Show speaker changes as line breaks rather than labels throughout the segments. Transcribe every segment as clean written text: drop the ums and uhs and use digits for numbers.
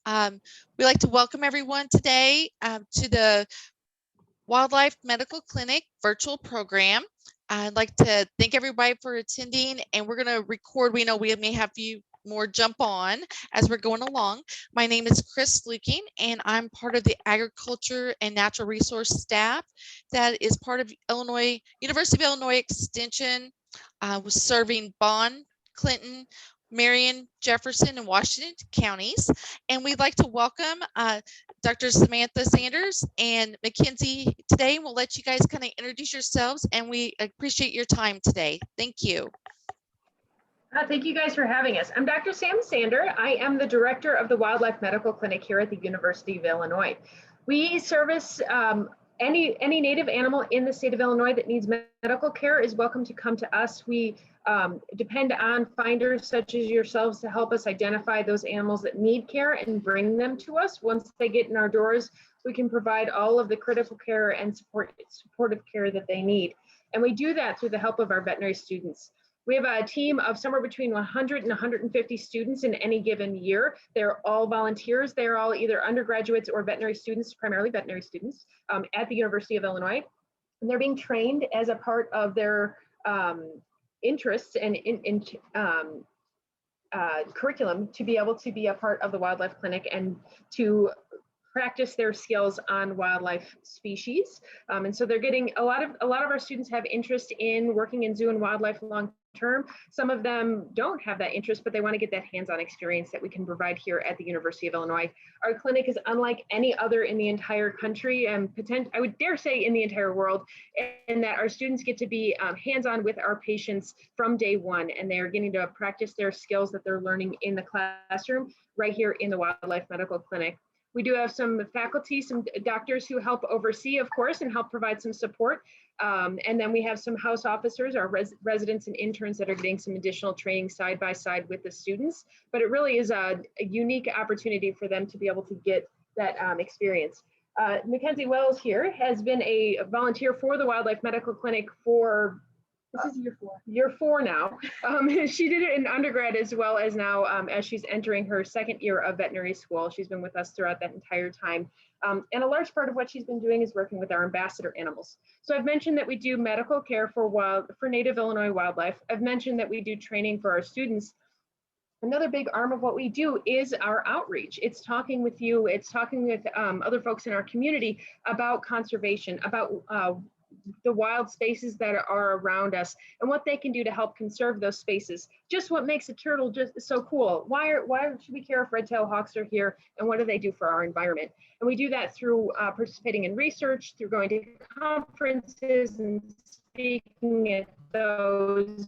We'd like to welcome everyone today to the Wildlife Medical Clinic virtual program. I'd like to thank everybody for attending, and we're going to record. We know we may have you more jump on as we're going along. My name is Chris Luking, and I'm part of the Agriculture and Natural Resource staff that is part of University of Illinois Extension, was serving Bond, Clinton, Marion, Jefferson, and Washington counties. And we'd like to welcome Dr. Samantha Sanders and Mackenzie today. We'll let you guys kind of introduce yourselves, and we appreciate your time today. Thank you.
Thank you guys for having us. I'm Dr. Sam Sander. I am the director of the Wildlife Medical Clinic here at the University of Illinois. We service any native animal in the state of Illinois that needs medical care is welcome to come to us. We depend on finders such as yourselves to help us identify those animals that need care and bring them to us. Once they get in our doors, we can provide all of the critical care and supportive care that they need. And we do that through the help of our veterinary students. We have a team of somewhere between 100 and 150 students in any given year. They're all volunteers. They're all either undergraduates or veterinary students, primarily veterinary students, at the University of Illinois. And they're being trained as a part of their interests and curriculum to be able to be a part of the wildlife clinic and to practice their skills on wildlife species. And so they're getting a lot of our students have interest in working in zoo and wildlife long term. Some of them don't have that interest, but they want to get that hands-on experience that we can provide here at the University of Illinois. Our clinic is unlike any other in the entire country and I would dare say in the entire world, in that our students get to be hands-on with our patients from day one, and they are getting to practice their skills that they're learning in the classroom right here in the Wildlife Medical Clinic. We do have some faculty, some doctors who help oversee, of course, and help provide some support. And then we have some house officers, our residents and interns that are getting some additional training side by side with the students. But it really is a unique opportunity for them to be able to get that experience. Mackenzie Wells here has been a volunteer for the Wildlife Medical Clinic for this is year 4. Year 4 now. She did it in undergrad as well as now as she's entering her second year of veterinary school. She's been with us throughout that entire time. And a large part of what she's been doing is working with our ambassador animals. So I've mentioned that we do medical care for native Illinois wildlife. I've mentioned that we do training for our students. Another big arm of what we do is our outreach. It's talking with you, it's talking with other folks in our community about conservation, about the wild spaces that are around us and what they can do to help conserve those spaces. Just what makes a turtle just so cool. Why should we care if red-tailed hawks are here, and what do they do for our environment? And we do that through participating in research, through going to conferences and speaking at those,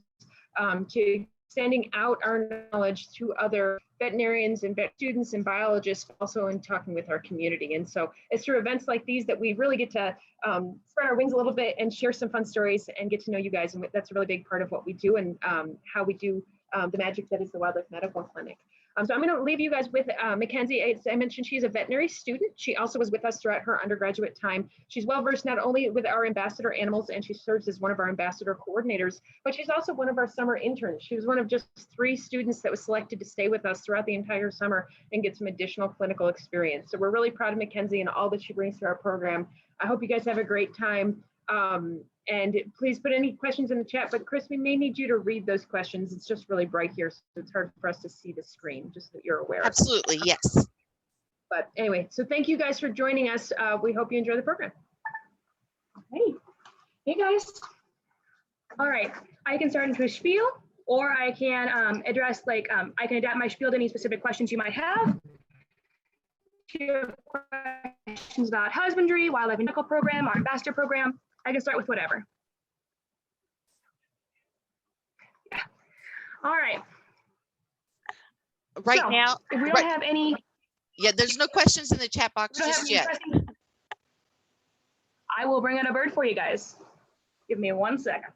to sending out our knowledge to other veterinarians and vet students and biologists, also in talking with our community. And so it's through events like these that we really get to spread our wings a little bit and share some fun stories and get to know you guys. And that's a really big part of what we do and how we do the magic that is the Wildlife Medical Clinic. So I'm going to leave you guys with Mackenzie. As I mentioned, she's a veterinary student. She also was with us throughout her undergraduate time. She's well versed not only with our ambassador animals, and she serves as one of our ambassador coordinators, but she's also one of our summer interns. She was one of just 3 students that was selected to stay with us throughout the entire summer and get some additional clinical experience. So we're really proud of Mackenzie and all that she brings to our program. I hope you guys have a great time. And please put any questions in the chat, but Chris, we may need you to read those questions. It's just really bright here, so it's hard for us to see the screen, just so you're aware.
Absolutely, yes.
But anyway, so thank you guys for joining us. We hope you enjoy the program.
Hey guys. All right, I can start into a spiel, or I can address, I can adapt my spiel to any specific questions you might have. If you have questions about husbandry, wildlife medical program, our ambassador program, I can start with whatever. Yeah. All right.
Right
so,
now,
if we don't have any.
Yeah, there's no questions in the chat box just yet.
I will bring out a bird for you guys. Give me 1 second.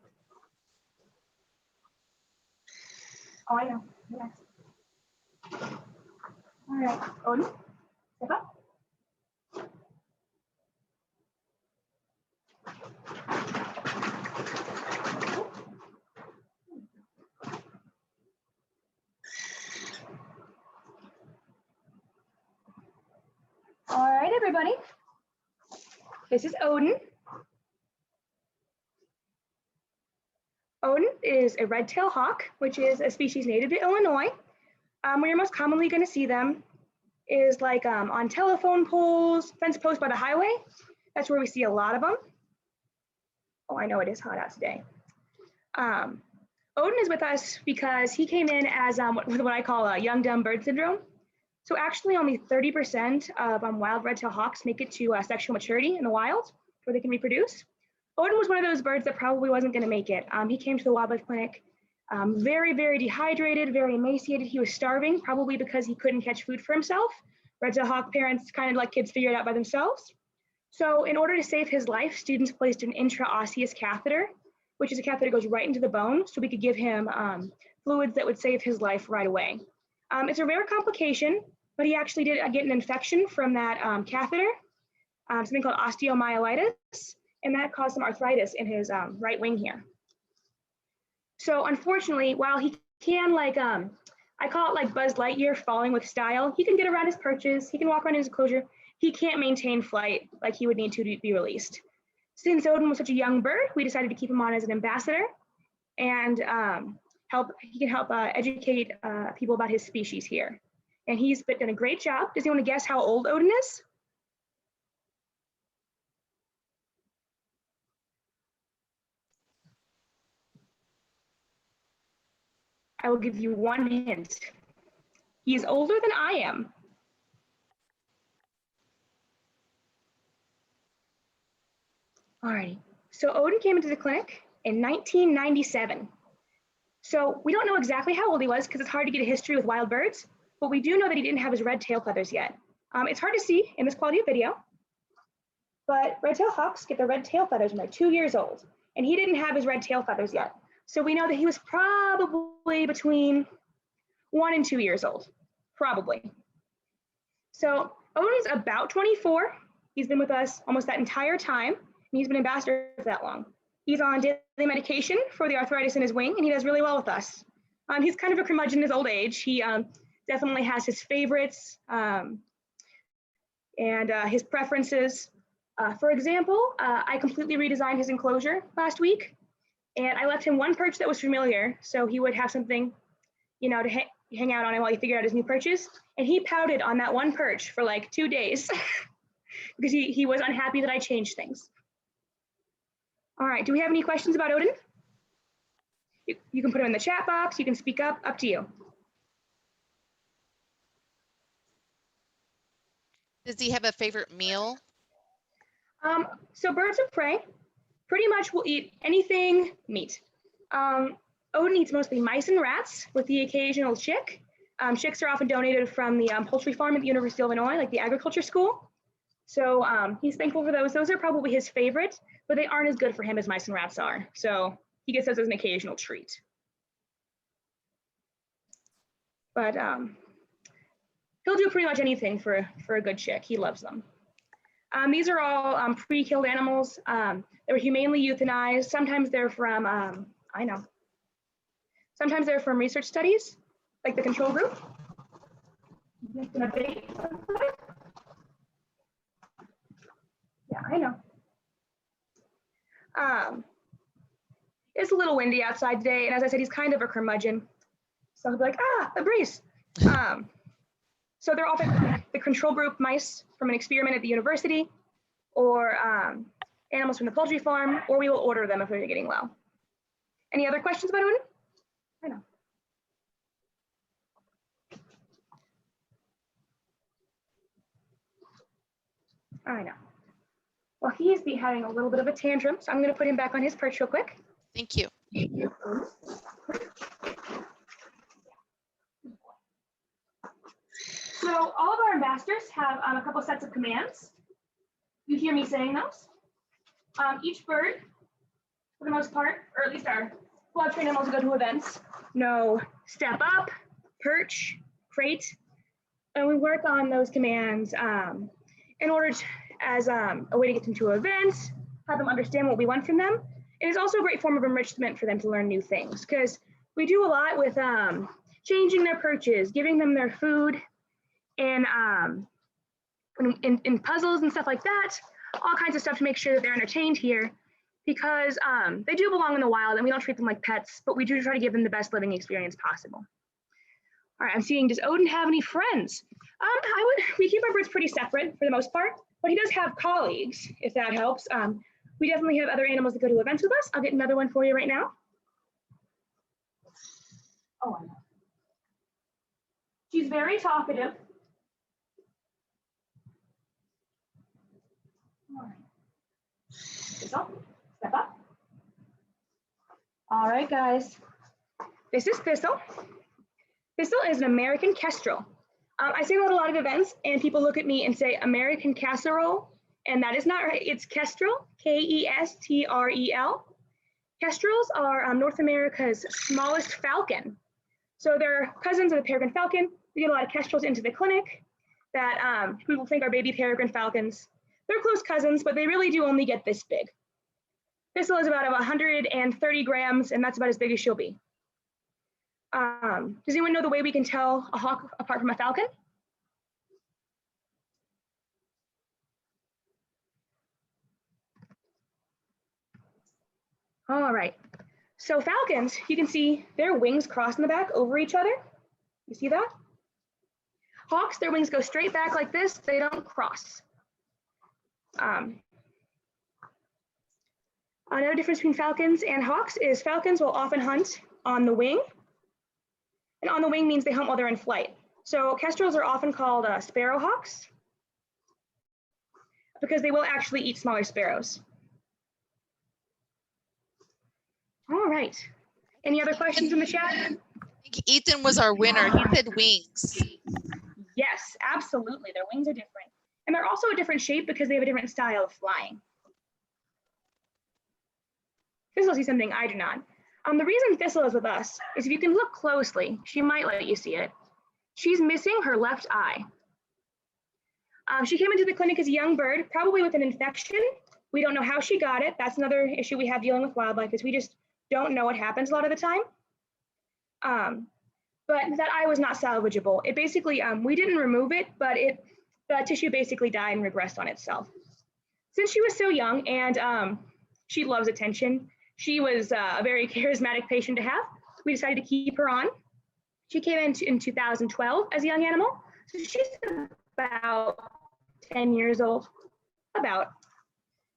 Oh, I know. Yes. All right, Odin, step up. All right, everybody. This is Odin. Odin is a red-tailed hawk, which is a species native to Illinois. Where you're most commonly going to see them is like on telephone poles, fence posts by the highway. That's where we see a lot of them. Oh, I know it is hot out today. Odin is with us because he came in as what I call a young dumb bird syndrome. So actually only 30% of wild red-tailed hawks make it to sexual maturity in the wild where they can reproduce. Odin was one of those birds that probably wasn't going to make it. He came to the wildlife clinic very, very dehydrated, very emaciated. He was starving, probably because he couldn't catch food for himself. Red-tailed hawk parents kind of let kids figure it out by themselves. So in order to save his life, students placed an intraosseous catheter, which is a catheter that goes right into the bone, so we could give him fluids that would save his life right away. It's a rare complication, but he actually did get an infection from that catheter, something called osteomyelitis, and that caused some arthritis in his right wing here. So unfortunately, while he can I call it like Buzz Lightyear falling with style, he can get around his perches, he can walk around his enclosure, he can't maintain flight like he would need to be released. Since Odin was such a young bird, we decided to keep him on as an ambassador and he can help educate people about his species here. And he's done a great job. Does anyone want to guess how old Odin is? I will give you one hint. He is older than I am. Alrighty, so Odin came into the clinic in 1997. So we don't know exactly how old he was because it's hard to get a history with wild birds, but we do know that he didn't have his red tail feathers yet. It's hard to see in this quality of video, but red-tailed hawks get their red tail feathers when they're 2 years old, and he didn't have his red tail feathers yet. So we know that he was probably between 1 and 2 years old, probably. So Odin's about 24. He's been with us almost that entire time, and he's been ambassador for that long. He's on daily medication for the arthritis in his wing, and he does really well with us. He's kind of a curmudgeon in his old age. He definitely has his favorites and his preferences. For example, I completely redesigned his enclosure last week, and I left him one perch that was familiar, so he would have something, to hang out on it while he figured out his new perches. And he pouted on that one perch for like 2 days because he was unhappy that I changed things. All right, do we have any questions about Odin? You can put them in the chat box, you can speak up to you.
Does he have a favorite meal?
So birds of prey pretty much will eat anything meat. Odin eats mostly mice and rats with the occasional chick. Chicks are often donated from the poultry farm at the University of Illinois, like the agriculture school. So he's thankful for those. Those are probably his favorite, but they aren't as good for him as mice and rats are. So he gets those as an occasional treat. But he'll do pretty much anything for a good chick. He loves them. These are all pre-killed animals. They were humanely euthanized. Sometimes they're from, sometimes they're from research studies, like the control group. Yeah, I know. It's a little windy outside today, and as I said, he's kind of a curmudgeon. So he'll be like, a breeze. So they're often the control group mice from an experiment at the university, or animals from the poultry farm, or we will order them if they're getting low. Any other questions about Odin? I know. I know. Well, he's having a little bit of a tantrum, so I'm going to put him back on his perch real quick.
Thank you.
So all of our ambassadors have a couple sets of commands. You hear me saying those. Each bird, for the most part, or at least our club trained animals who go to events, know step up, perch, crate, and we work on those commands in order to, as a way to get them to events, have them understand what we want from them. It is also a great form of enrichment for them to learn new things, because we do a lot with changing their perches, giving them their food, and in puzzles and stuff like that, all kinds of stuff to make sure that they're entertained here, because they do belong in the wild and we don't treat them like pets, but we do try to give them the best living experience possible. All right, I'm seeing, does Odin have any friends? We keep our birds pretty separate for the most part, but he does have colleagues, if that helps. We definitely have other animals that go to events with us. I'll get another one for you right now. Oh, I know. She's very talkative. All right. Thistle, step up. All right, guys. This is Thistle. Thistle is an American kestrel. I say that at a lot of events, and people look at me and say American casserole, and that is not right. It's kestrel, K-E-S-T-R-E-L. Kestrels are North America's smallest falcon. So they're cousins of the peregrine falcon. We get a lot of kestrels into the clinic that people think are baby peregrine falcons. They're close cousins, but they really do only get this big. Thistle is about 130 grams, and that's about as big as she'll be. Does anyone know the way we can tell a hawk apart from a falcon? All right, so falcons, you can see their wings cross in the back over each other. You see that? Hawks, their wings go straight back like this. They don't cross. Another difference between falcons and hawks is falcons will often hunt on the wing. And on the wing means they hunt while they're in flight. So kestrels are often called sparrowhawks because they will actually eat smaller sparrows. All right. Any other questions in the chat?
I think Ethan was our winner. He said wings.
Yes, absolutely. Their wings are different. And they're also a different shape because they have a different style of flying. Thistle sees something I do not. The reason Thistle is with us is if you can look closely, she might let you see it. She's missing her left eye. She came into the clinic as a young bird, probably with an infection. We don't know how she got it. That's another issue we have dealing with wildlife, is we just don't know what happens a lot of the time. But that eye was not salvageable. It basically, we didn't remove it, but the tissue basically died and regressed on itself. Since she was so young and she loves attention, she was a very charismatic patient to have. We decided to keep her on. She came in 2012 as a young animal. So she's about 10 years old, about.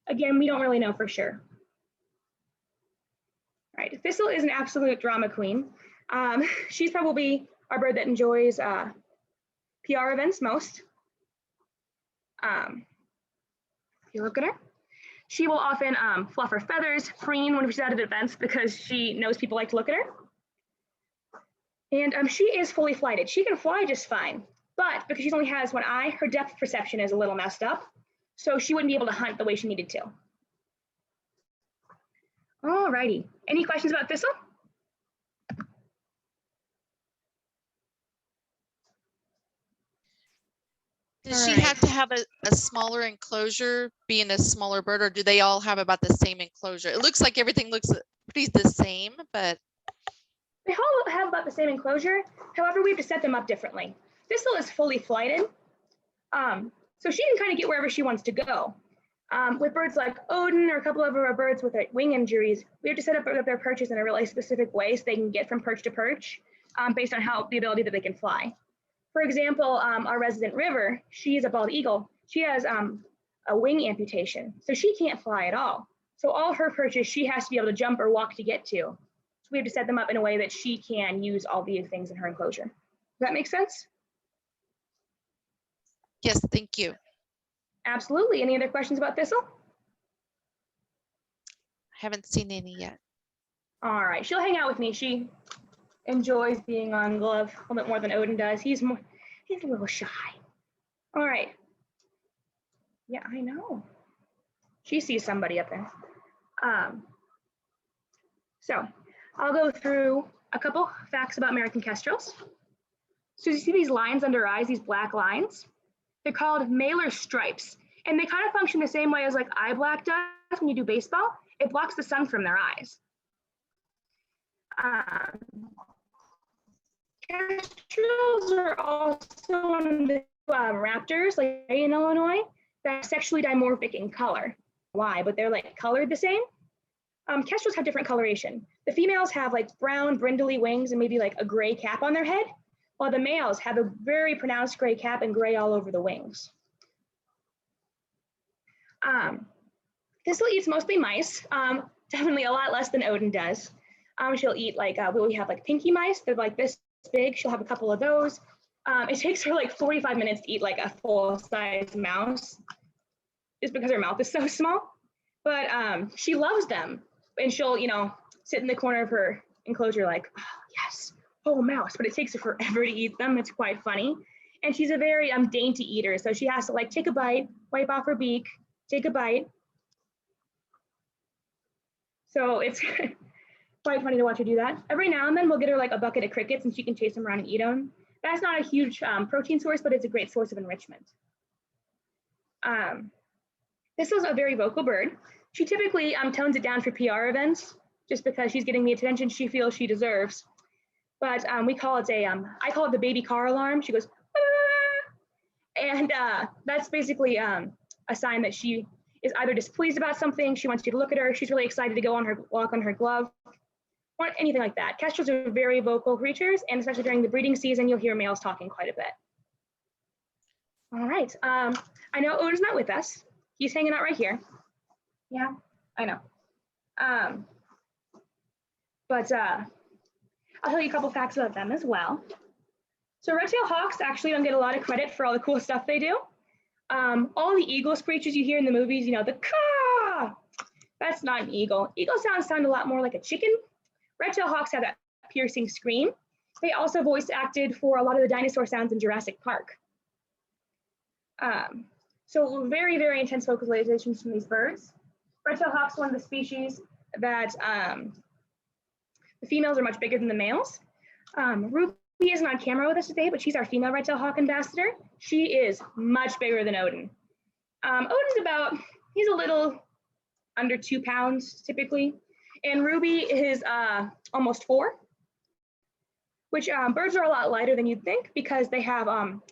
Again, we don't really know for sure. All right, Thistle is an absolute drama queen. She's probably our bird that enjoys PR events most. If you look at her, she will often fluff her feathers, preen when she's out at events because she knows people like to look at her. And she is fully flighted. She can fly just fine, but because she only has one eye, her depth perception is a little messed up. So she wouldn't be able to hunt the way she needed to. All righty. Any questions about Thistle?
Does she have to have a smaller enclosure, being a smaller bird, or do they all have about the same enclosure? It looks like everything looks pretty the same, but.
They all have about the same enclosure. However, we have to set them up differently. Thistle is fully flighted. So she can kind of get wherever she wants to go. With birds like Odin or a couple of our birds with wing injuries, we have to set up their perches in a really specific way so they can get from perch to perch based on the ability that they can fly. For example, our resident River, she is a bald eagle. She has a wing amputation, so she can't fly at all. So all her perches, she has to be able to jump or walk to get to. So we have to set them up in a way that she can use all these things in her enclosure. Does that make sense?
Yes, thank you.
Absolutely. Any other questions about Thistle?
I haven't seen any yet.
All right, she'll hang out with me. She enjoys being on glove a little bit more than Odin does. He's a little shy. All right. Yeah, I know. She sees somebody up there. So I'll go through a couple facts about American kestrels. So you see these lines under eyes, these black lines? They're called malar stripes, and they kind of function the same way as like eye black does when you do baseball. It blocks the sun from their eyes. Kestrels are also one of the raptors, like in Illinois, that are sexually dimorphic in color. Why? But they're like colored the same. Kestrels have different coloration. The females have like brown, brindly wings and maybe like a gray cap on their head, while the males have a very pronounced gray cap and gray all over the wings. Thistle eats mostly mice, definitely a lot less than Odin does. She'll eat like, we have like pinky mice, they're like this big, she'll have a couple of those. It takes her like 45 minutes to eat like a full-size mouse, just because her mouth is so small. But she loves them, and she'll, sit in the corner of her enclosure like, oh, yes, oh, mouse. But it takes her forever to eat them. It's quite funny. And she's a very dainty eater, so she has to like take a bite, wipe off her beak, take a bite. So it's quite funny to watch her do that. Every now and then we'll get her like a bucket of crickets and she can chase them around and eat them. That's not a huge protein source, but it's a great source of enrichment. This is a very vocal bird. She typically tones it down for PR events just because she's getting the attention she feels she deserves. But we call it I call it the baby car alarm. She goes, ah! And that's basically a sign that she is either displeased about something, she wants you to look at her, she's really excited to go on her walk on her glove, or anything like that. Kestrels are very vocal creatures, and especially during the breeding season, you'll hear males talking quite a bit. All right, I know Odin's not with us. He's hanging out right here. Yeah, I know. But I'll tell you a couple facts about them as well. So red-tailed hawks actually don't get a lot of credit for all the cool stuff they do. All the eagle screeches you hear in the movies, the caw, that's not an eagle. Eagle sound a lot more like a chicken. Red-tailed hawks have that piercing scream. They also voice acted for a lot of the dinosaur sounds in Jurassic Park. So very, very intense vocalizations from these birds. Red-tailed hawk's one of the species that the females are much bigger than the males. Ruby isn't on camera with us today, but she's our female red-tailed hawk ambassador. She is much bigger than Odin. Odin's he's a little under 2 pounds typically. And Ruby is almost 4, which birds are a lot lighter than you'd think because they have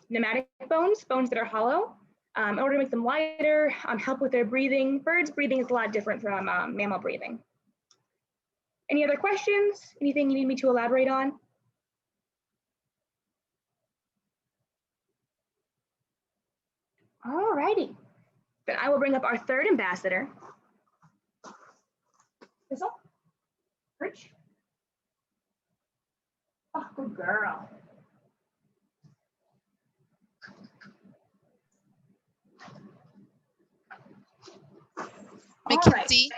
pneumatic bones that are hollow. In order to make them lighter, help with their breathing. Birds' breathing is a lot different from mammal breathing. Any other questions? Anything you need me to elaborate on? All righty. Then I will bring up our third ambassador. Thistle? Perch? Oh, good girl.
Mackenzie,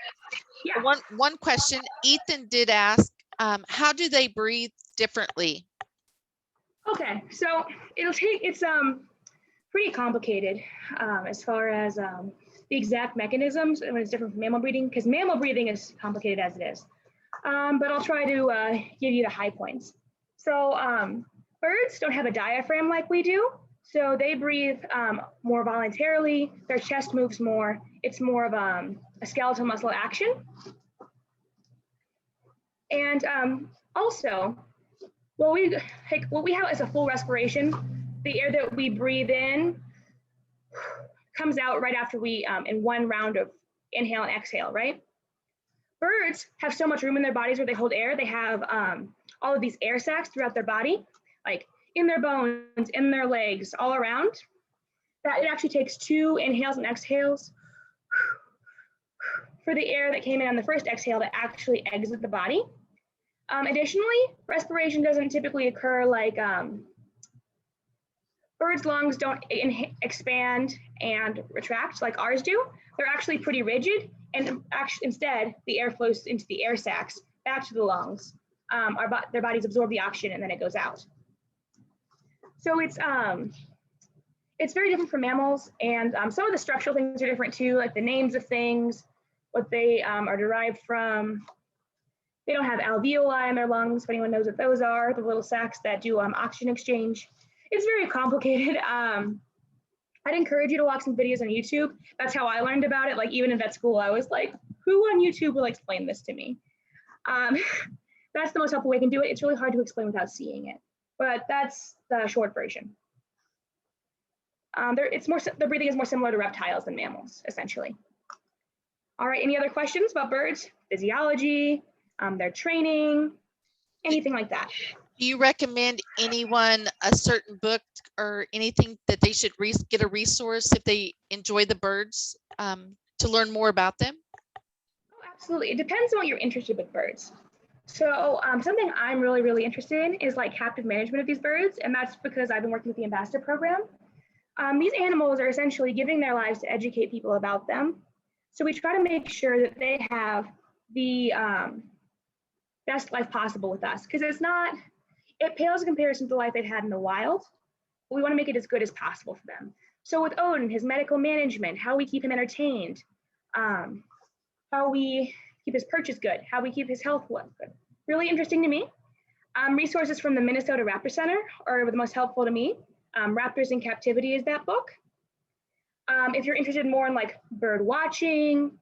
Yeah.
one question. Ethan did ask, how do they breathe differently?
Okay, so it's pretty complicated as far as the exact mechanisms when it's different from mammal breathing, because mammal breathing is complicated as it is. But I'll try to give you the high points. So birds don't have a diaphragm like we do, so they breathe more voluntarily. Their chest moves more. It's more of a skeletal muscle action. And also, what we have is a full respiration. The air that we breathe in comes out right after we, in one round of inhale and exhale, right? Birds have so much room in their bodies where they hold air. They have all of these air sacs throughout their body, like in their bones, in their legs, all around, that it actually takes 2 inhales and exhales for the air that came in on the first exhale to actually exit the body. Additionally, respiration doesn't typically occur like birds' lungs don't expand and retract like ours do. They're actually pretty rigid, and instead the air flows into the air sacs back to the lungs. Their bodies absorb the oxygen and then it goes out. So it's very different from mammals, and some of the structural things are different too, like the names of things, what they are derived from. They don't have alveoli in their lungs, if anyone knows what those are, the little sacs that do oxygen exchange. It's very complicated. I'd encourage you to watch some videos on YouTube. That's how I learned about it. Like even in vet school, I was like, who on YouTube will explain this to me? That's the most helpful way I can do it. It's really hard to explain without seeing it, but that's the short version. Their breathing is more similar to reptiles than mammals, essentially. All right, any other questions about birds? Physiology, their training, anything like that?
Do you recommend anyone a certain book or anything that they should get a resource if they enjoy the birds to learn more about them?
Oh, absolutely. It depends on what you're interested with birds. So something I'm really, really interested in is like captive management of these birds. And that's because I've been working with the ambassador program. These animals are essentially giving their lives to educate people about them. So we try to make sure that they have the best life possible with us, because it pales in comparison to the life they've had in the wild. But we want to make it as good as possible for them. So with Odin, his medical management, how we keep him entertained, how we keep his purchase good, how we keep his health good. Really interesting to me. Resources from the Minnesota Raptor Center are the most helpful to me. Raptors in Captivity is that book. If you're interested more in like bird watching,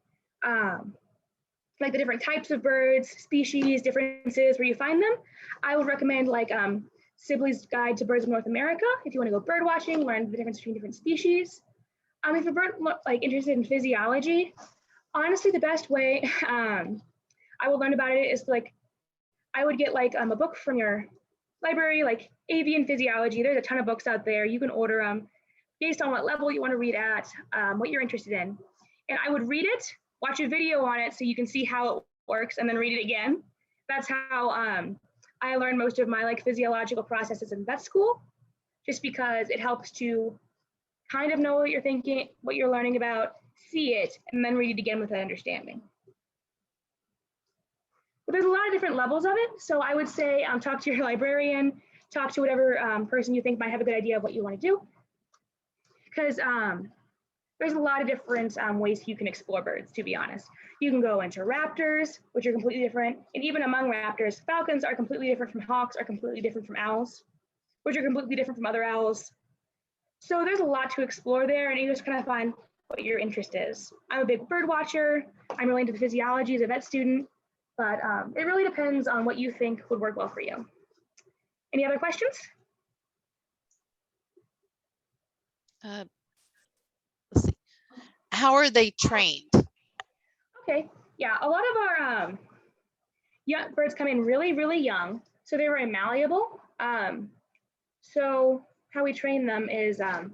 like the different types of birds, species, differences, where you find them, I would recommend like Sibley's Guide to Birds of North America if you want to go bird watching, learn the difference between different species. If you're like interested in physiology, honestly, the best way I will learn about it is like, I would get like a book from your library, like avian physiology. There's a ton of books out there. You can order them based on what level you want to read at, what you're interested in. And I would read it, watch a video on it so you can see how it works, and then read it again. That's how I learned most of my like physiological processes in vet school, just because it helps to kind of know what you're thinking, what you're learning about, see it, and then read it again with that understanding. But there's a lot of different levels of it. So I would say talk to your librarian, talk to whatever person you think might have a good idea of what you want to do. Because there's a lot of different ways you can explore birds, to be honest. You can go into raptors, which are completely different. And even among raptors, falcons are completely different from hawks, are completely different from owls, which are completely different from other owls. So there's a lot to explore there, and you just kind of find what your interest is. I'm a big bird watcher. I'm really into the physiology as a vet student, but it really depends on what you think would work well for you. Any other questions?
Let's see. How are they trained?
Okay, yeah, a lot of our young birds come in really, really young, so they're very malleable. So how we train them is the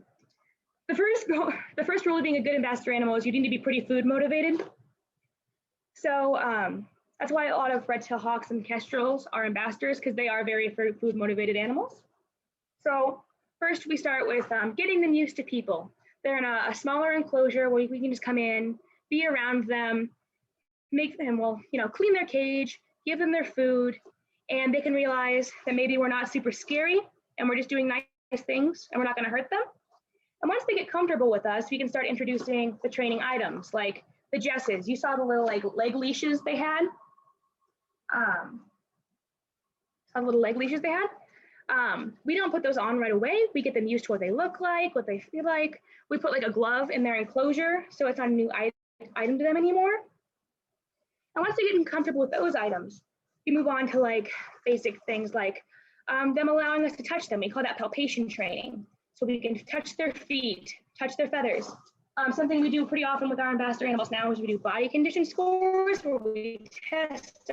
first rule of being a good ambassador animal is you need to be pretty food motivated. So that's why a lot of red-tailed hawks and kestrels are ambassadors, because they are very food motivated animals. So first we start with getting them used to people. They're in a smaller enclosure where we can just come in, be around them, make them, clean their cage, give them their food, and they can realize that maybe we're not super scary and we're just doing nice things and we're not going to hurt them. And once they get comfortable with us, we can start introducing the training items like the jesses. You saw the little like leg leashes they had. We don't put those on right away. We get them used to what they look like, what they feel like. We put like a glove in their enclosure, so it's not a new item to them anymore. And once they get comfortable with those items, we move on to like basic things like them allowing us to touch them. We call that palpation training. So we can touch their feet, touch their feathers. Something we do pretty often with our ambassador animals now is we do body condition scores, where we test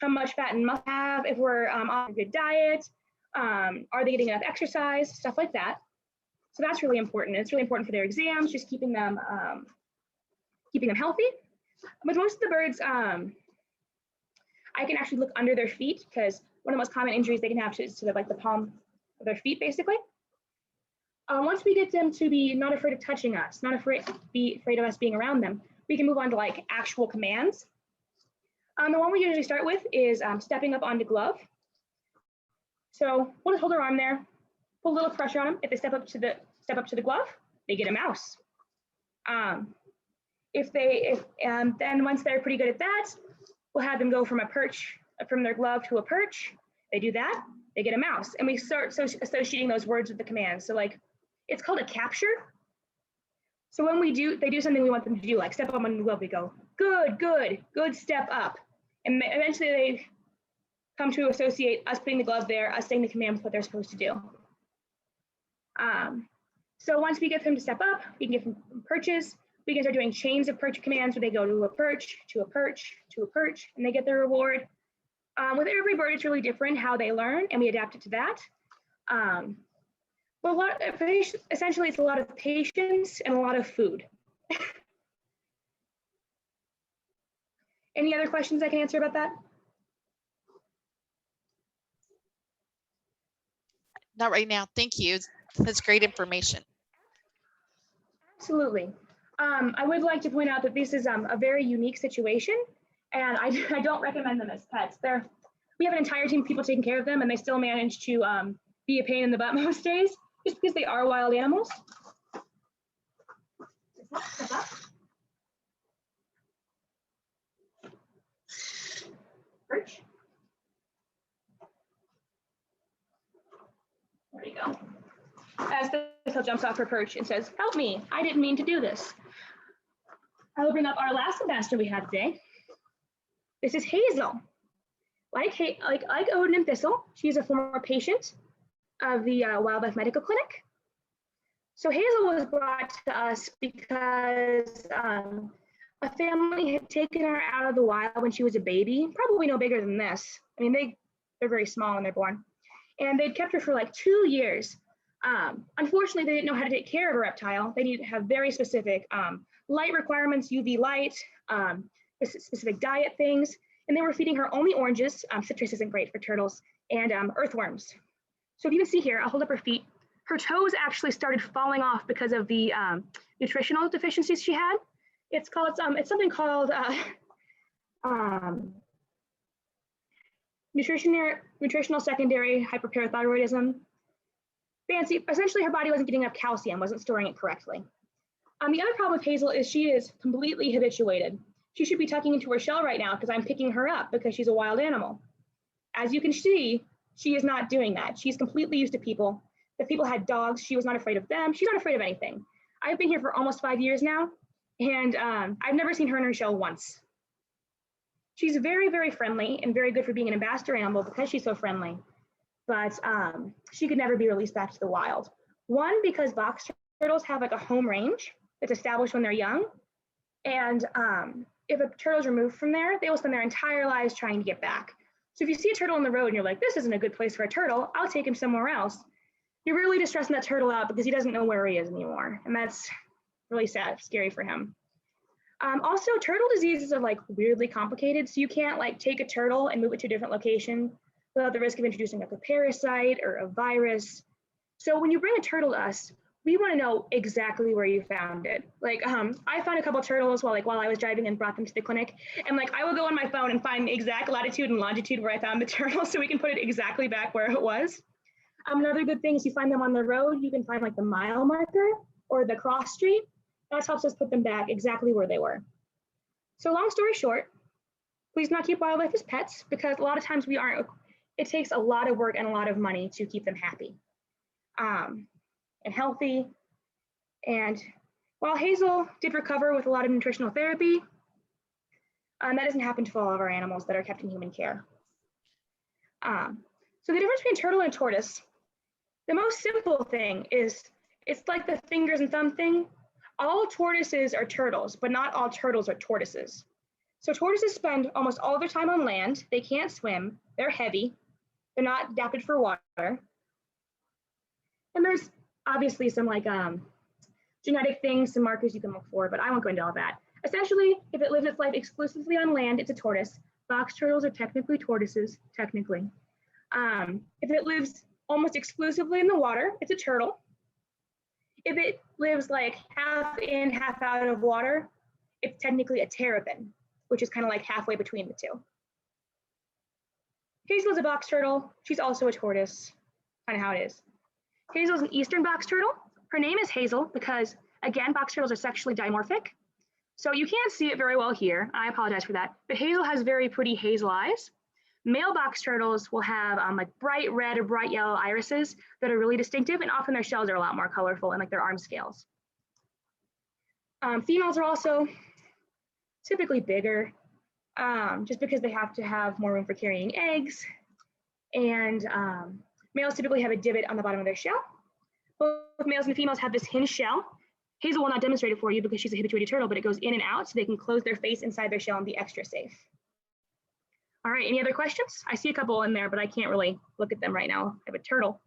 how much fat and muscle have, if we're on a good diet, are they getting enough exercise, stuff like that. So that's really important. It's really important for their exams, just keeping them healthy. With most of the birds, I can actually look under their feet, because one of the most common injuries they can have is to the palm of their feet, basically. Once we get them to be not afraid of touching us, not afraid of us being around them, we can move on to like actual commands. The one we usually start with is stepping up onto glove. So we'll just hold our arm there, put a little pressure on them. If they step up to the glove, they get a mouse. Then once they're pretty good at that, we'll have them go from their glove to a perch. They do that, they get a mouse, and we start associating those words with the commands. So like, it's called a capture. So when they do something we want them to do, like step up on the glove, we go, good step up. And eventually they come to associate us putting the glove there, us saying the command with what they're supposed to do. So once we get them to step up, we can give them perches. We can start doing chains of perch commands where they go to a perch, to a perch, to a perch, and they get their reward. With every bird, it's really different how they learn, and we adapt it to that. But essentially, it's a lot of patience and a lot of food. Any other questions I can answer about that?
Not right now. Thank you. That's great information.
Absolutely. I would like to point out that this is a very unique situation, and I don't recommend them as pets. We have an entire team of people taking care of them, and they still manage to be a pain in the butt most days, just because they are wild animals. Perch. There you go. As Thistle jumps off her perch and says, "Help me, I didn't mean to do this." I will bring up our last ambassador we have today. This is Hazel. Like Odin and Thistle, she's a former patient of the Wildlife Medical Clinic. So Hazel was brought to us because a family had taken her out of the wild when she was a baby, probably no bigger than this. I mean, they're very small when they're born. And they'd kept her for like 2 years. Unfortunately, they didn't know how to take care of a reptile. They needed to have very specific light requirements, UV light, specific diet things. And they were feeding her only oranges. Citrus isn't great for turtles, and earthworms. So if you can see here, I'll hold up her feet. Her toes actually started falling off because of the nutritional deficiencies she had. It's something called nutritional secondary hyperparathyroidism. Fancy, essentially her body wasn't getting enough calcium, wasn't storing it correctly. The other problem with Hazel is she is completely habituated. She should be tucking into her shell right now because I'm picking her up because she's a wild animal. As you can see, she is not doing that. She's completely used to people. If people had dogs, she was not afraid of them. She's not afraid of anything. I've been here for almost 5 years now, and I've never seen her in her shell once. She's very, very friendly and very good for being an ambassador animal because she's so friendly, but she could never be released back to the wild. One, because box turtles have like a home range that's established when they're young, and if a turtle is removed from there, they will spend their entire lives trying to get back. So if you see a turtle on the road and you're like, this isn't a good place for a turtle, I'll take him somewhere else, you're really just stressing that turtle out because he doesn't know where he is anymore. And that's really sad, scary for him. Also, turtle diseases are like weirdly complicated. So you can't like take a turtle and move it to a different location without the risk of introducing like a parasite or a virus. So when you bring a turtle to us, we want to know exactly where you found it. Like I found a couple of turtles while I was driving and brought them to the clinic. And like I will go on my phone and find the exact latitude and longitude where I found the turtle so we can put it exactly back where it was. Another good thing is you find them on the road, you can find like the mile marker or the cross street. That helps us put them back exactly where they were. So long story short, please not keep wildlife as pets because a lot of times it takes a lot of work and a lot of money to keep them happy and healthy. And while Hazel did recover with a lot of nutritional therapy, that doesn't happen to all of our animals that are kept in human care. So the difference between a turtle and a tortoise, the most simple thing is it's like the fingers and thumb thing. All tortoises are turtles, but not all turtles are tortoises. So tortoises spend almost all of their time on land. They can't swim. They're heavy. They're not adapted for water. And there's obviously some like genetic things, some markers you can look for, but I won't go into all that. Essentially, if it lives its life exclusively on land, it's a tortoise. Box turtles are technically tortoises, technically. If it lives almost exclusively in the water, it's a turtle. If it lives like half in, half out of water, it's technically a terrapin, which is kind of like halfway between the two. Hazel's a box turtle. She's also a tortoise, kind of how it is. Hazel's an eastern box turtle. Her name is Hazel because, again, box turtles are sexually dimorphic. So you can't see it very well here. I apologize for that. But Hazel has very pretty hazel eyes. Male box turtles will have like bright red or bright yellow irises that are really distinctive, and often their shells are a lot more colorful and like their arm scales. Females are also typically bigger just because they have to have more room for carrying eggs. And males typically have a divot on the bottom of their shell. Both males and females have this hinge shell. Hazel will not demonstrate it for you because she's a habituated turtle, but it goes in and out so they can close their face inside their shell and be extra safe. All right, any other questions? I see a couple in there, but I can't really look at them right now. I have a turtle.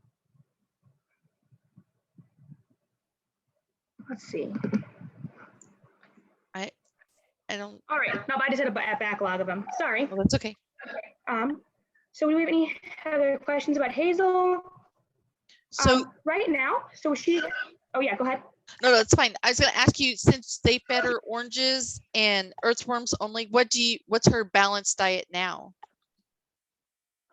Let's see.
I don't,
All right, no, but I just had a backlog of them. Sorry.
well, that's okay.
So do we have any other questions about Hazel?
So,
Right now, so she, oh yeah, go ahead.
no, it's fine. I was gonna ask you, since they fed her oranges and earthworms only, what's her balanced diet now?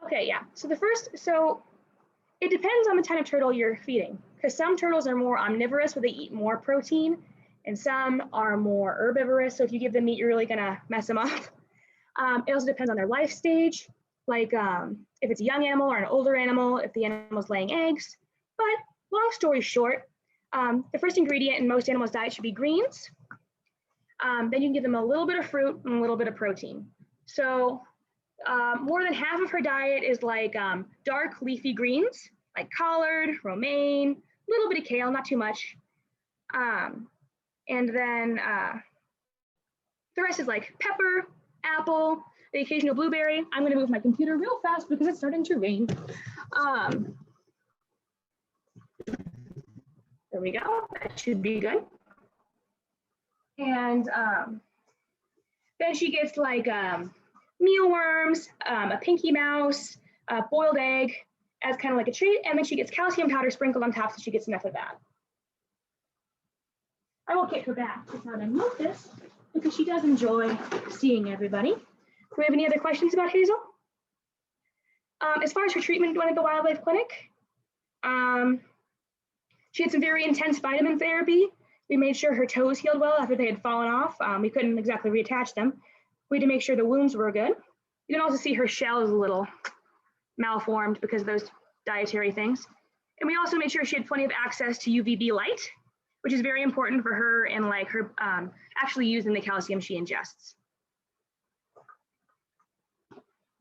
Okay, yeah. So it depends on the kind of turtle you're feeding, because some turtles are more omnivorous where they eat more protein, and some are more herbivorous. So if you give them meat, you're really gonna mess them up. It also depends on their life stage, like if it's a young animal or an older animal, if the animal's laying eggs. But long story short, the first ingredient in most animals' diet should be greens. Then you can give them a little bit of fruit and a little bit of protein. So more than half of her diet is like dark leafy greens, like collard, romaine, a little bit of kale, not too much. And then the rest is like pepper, apple, the occasional blueberry. I'm going to move my computer real fast because it's starting to rain. There we go. That should be good. And then she gets like mealworms, a pinky mouse, a boiled egg as kind of like a treat. And then she gets calcium powder sprinkled on top so she gets enough of that. I will kick her back to how to move this because she does enjoy seeing everybody. Do we have any other questions about Hazel? As far as her treatment going at the wildlife clinic, she had some very intense vitamin therapy. We made sure her toes healed well after they had fallen off. We couldn't exactly reattach them. We had to make sure the wounds were good. You can also see her shell is a little malformed because of those dietary things. And we also made sure she had plenty of access to UVB light, which is very important for her and like her actually using the calcium she ingests.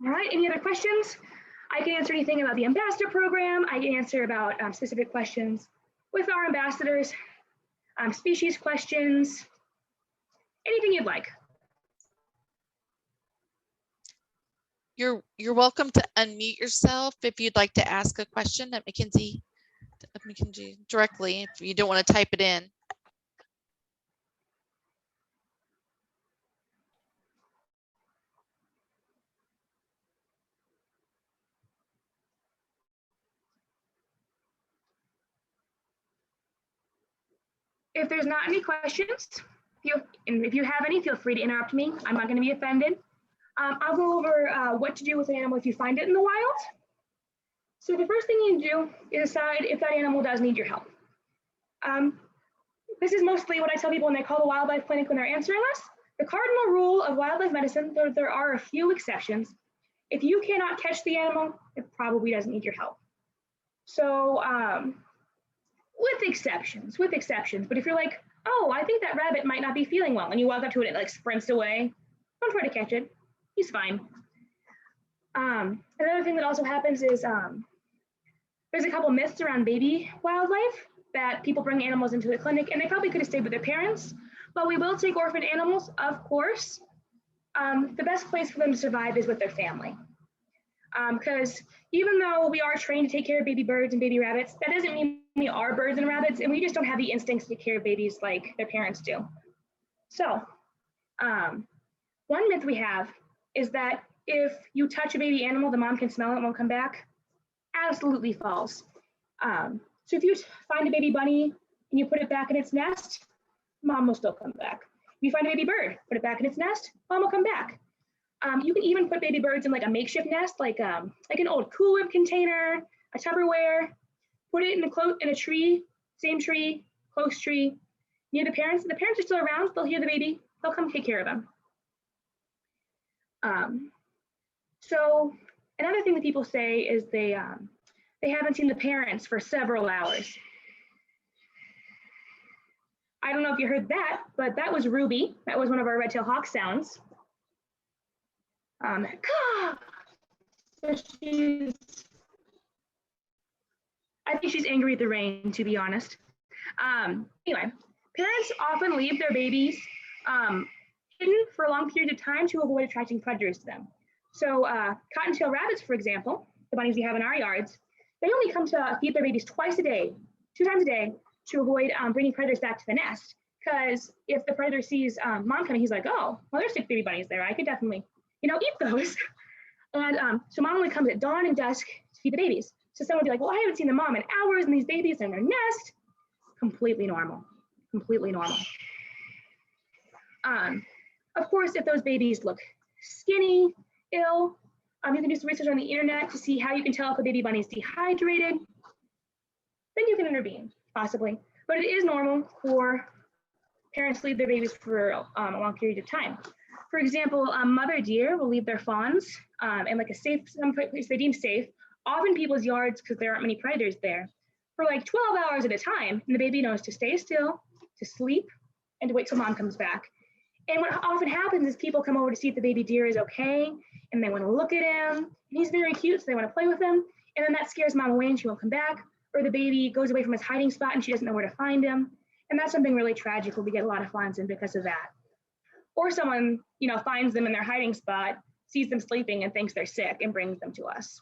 All right, any other questions? I can answer anything about the ambassador program. I can answer about specific questions with our ambassadors, species questions, anything you'd like.
You're welcome to unmute yourself if you'd like to ask a question at Mackenzie directly if you don't want to type it in.
If there's not any questions, if you have any, feel free to interrupt me. I'm not going to be offended. I'll go over what to do with an animal if you find it in the wild. So the first thing you do is decide if that animal does need your help. This is mostly what I tell people when they call the wildlife clinic when they're answering us. The cardinal rule of wildlife medicine, though there are a few exceptions, if you cannot catch the animal, it probably doesn't need your help. So with exceptions, but if you're like, oh, I think that rabbit might not be feeling well, and you walk up to it and it like sprints away, don't try to catch it. He's fine. Another thing that also happens is there's a couple myths around baby wildlife that people bring animals into the clinic and they probably could have stayed with their parents, but we will take orphaned animals, of course. The best place for them to survive is with their family. Because even though we are trained to take care of baby birds and baby rabbits, that doesn't mean we are birds and rabbits, and we just don't have the instincts to take care of babies like their parents do. So one myth we have is that if you touch a baby animal, the mom can smell it and won't come back. Absolutely false. So if you find a baby bunny and you put it back in its nest, mom will still come back. If you find a baby bird, put it back in its nest, mom will come back. You can even put baby birds in like a makeshift nest, like an old Cool Whip container, a Tupperware, put it in a tree, same tree, close tree, near the parents. The parents are still around, they'll hear the baby, they'll come take care of them. So another thing that people say is they haven't seen the parents for several hours. I don't know if you heard that, but that was Ruby. That was one of our red-tailed hawk sounds. So I think she's angry at the rain, to be honest. Anyway, parents often leave their babies hidden for long periods of time to avoid attracting predators to them. So cottontail rabbits, for example, the bunnies we have in our yards, they only come to feed their babies twice a day, 2 times a day, to avoid bringing predators back to the nest. Because if the predator sees mom coming, he's like, oh, well, there's 6 baby bunnies there. I could definitely, eat those. And so mom only comes at dawn and dusk to feed the babies. So someone would be like, well, I haven't seen the mom in hours and these babies are in their nest. Completely normal, completely normal. Of course, if those babies look skinny, ill, you can do some research on the internet to see how you can tell if a baby bunny is dehydrated. Then you can intervene, possibly. But it is normal for parents to leave their babies for a long period of time. For example, mother deer will leave their fawns in like a safe, some place they deem safe, often people's yards because there aren't many predators there, for like 12 hours at a time. And the baby knows to stay still, to sleep, and to wait till mom comes back. And what often happens is people come over to see if the baby deer is okay, and they want to look at him, and he's very cute, so they want to play with him, and then that scares mom away and she won't come back, or the baby goes away from his hiding spot and she doesn't know where to find him. And that's something really tragic when we get a lot of fawns in because of that. Or someone, finds them in their hiding spot, sees them sleeping and thinks they're sick and brings them to us.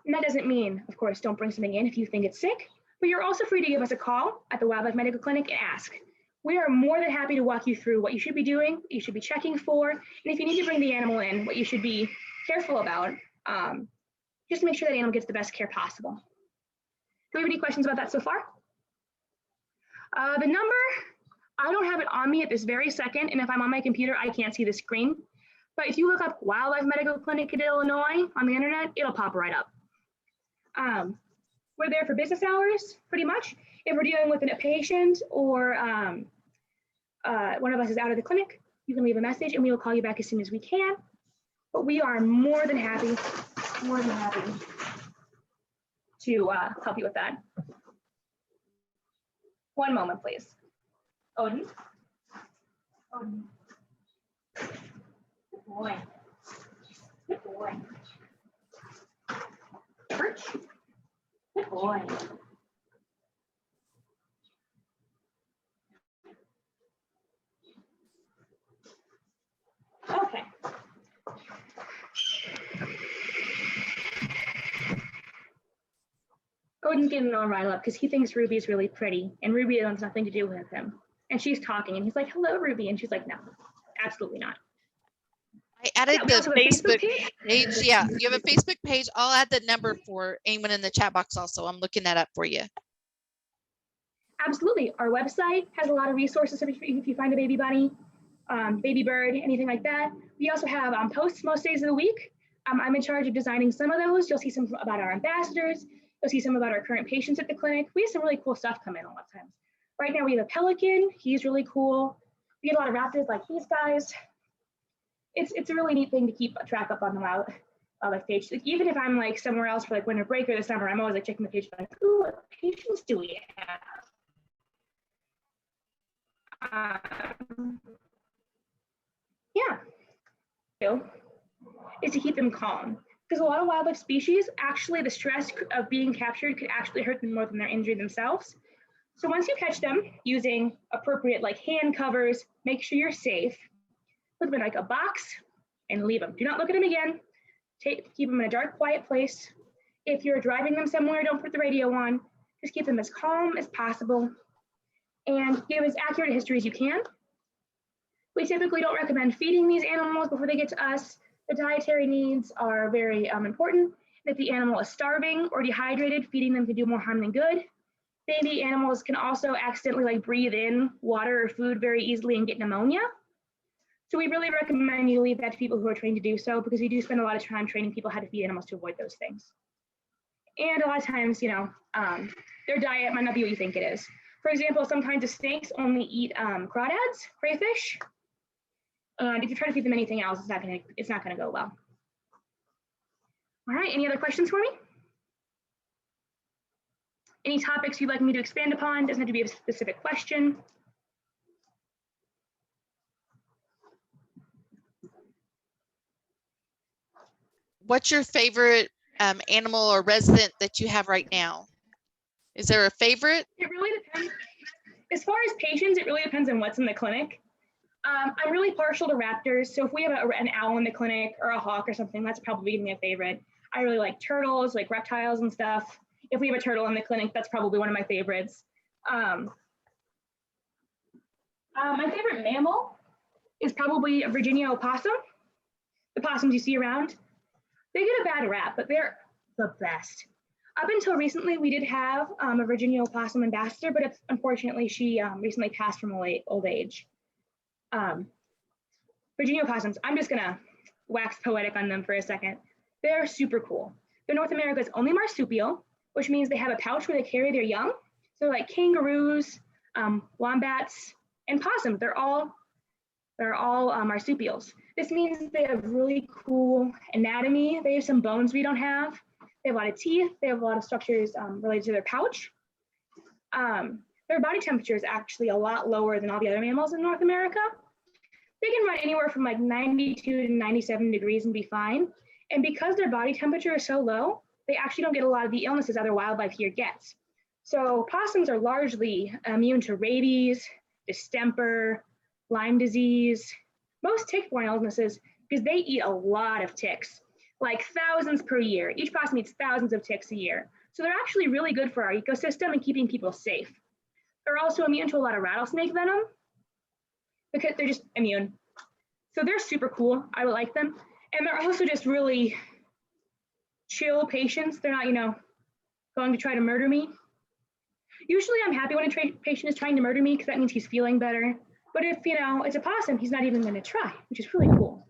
And that doesn't mean, of course, don't bring something in if you think it's sick, but you're also free to give us a call at the Wildlife Medical Clinic and ask. We are more than happy to walk you through what you should be doing, what you should be checking for, and if you need to bring the animal in, what you should be careful about, just to make sure that animal gets the best care possible. Do we have any questions about that so far? The number, I don't have it on me at this very second, and if I'm on my computer, I can't see the screen. But if you look up Wildlife Medical Clinic in Illinois on the internet, it'll pop right up. We're there for business hours, pretty much. If we're dealing with a patient or one of us is out of the clinic, you can leave a message and we will call you back as soon as we can. But we are more than happy to help you with that. One moment, please. Odin. Odin. Good boy. Good boy. Perch. Good boy. Okay. Odin's getting all riled up because he thinks Ruby is really pretty and Ruby has nothing to do with him. And she's talking and he's like, hello, Ruby. And she's like, no, absolutely not.
I added
Yeah, we
the
also have a
Facebook
Facebook
page. Yeah, you have a Facebook page. I'll add the number for anyone in the chat box also. I'm looking that up for you.
Absolutely. Our website has a lot of resources if you find a baby bunny, baby bird, anything like that. We also have posts most days of the week. I'm in charge of designing some of those. You'll see some about our ambassadors. You'll see some about our current patients at the clinic. We have some really cool stuff come in a lot of times. Right now we have a pelican. He's really cool. We get a lot of raptors like these guys. It's a really neat thing to keep track up on the wildlife page. Like, even if I'm like somewhere else for like winter break or the summer, I'm always like checking the page like, ooh, what patients do we have? Yeah. Is to keep them calm. Because a lot of wildlife species, actually the stress of being captured could actually hurt them more than their injury themselves. So once you catch them using appropriate like hand covers, make sure you're safe. Put them in like a box and leave them. Do not look at them again. Keep them in a dark, quiet place. If you're driving them somewhere, don't put the radio on. Just keep them as calm as possible and give as accurate a history as you can. We typically don't recommend feeding these animals before they get to us. The dietary needs are very important. If the animal is starving or dehydrated, feeding them can do more harm than good. Baby animals can also accidentally like breathe in water or food very easily and get pneumonia. So we really recommend you leave that to people who are trained to do so, because we do spend a lot of time training people how to feed animals to avoid those things. And a lot of times, their diet might not be what you think it is. For example, some kinds of snakes only eat crawdads, crayfish. And if you try to feed them anything else, it's not gonna go well. All right, any other questions for me? Any topics you'd like me to expand upon? Doesn't have to be a specific question.
What's your favorite animal or resident that you have right now? Is there a favorite?
It really depends. As far as patients, it really depends on what's in the clinic. I'm really partial to raptors. So if we have an owl in the clinic or a hawk or something, that's probably gonna be a favorite. I really like turtles, like reptiles and stuff. If we have a turtle in the clinic, that's probably one of my favorites. My favorite mammal is probably a Virginia opossum. The possums you see around, they get a bad rap, but they're the best. Up until recently, we did have a Virginia opossum ambassador, but unfortunately she recently passed from old age. Virginia opossums, I'm just gonna wax poetic on them for a second. They're super cool. They're North America's only marsupial, which means they have a pouch where they carry their young. So like kangaroos, wombats, and possums, they're all marsupials. This means they have really cool anatomy. They have some bones we don't have. They have a lot of teeth. They have a lot of structures related to their pouch. Their body temperature is actually a lot lower than all the other mammals in North America. They can run anywhere from like 92 to 97 degrees and be fine. And because their body temperature is so low, they actually don't get a lot of the illnesses other wildlife here gets. So possums are largely immune to rabies, distemper, Lyme disease, most tick-borne illnesses, because they eat a lot of ticks, like thousands per year. Each possum eats thousands of ticks a year. So they're actually really good for our ecosystem and keeping people safe. They're also immune to a lot of rattlesnake venom because they're just immune. So they're super cool. I like them. And they're also just really chill patients. They're not, going to try to murder me. Usually I'm happy when a patient is trying to murder me because that means he's feeling better. But if, it's a possum, he's not even going to try, which is really cool.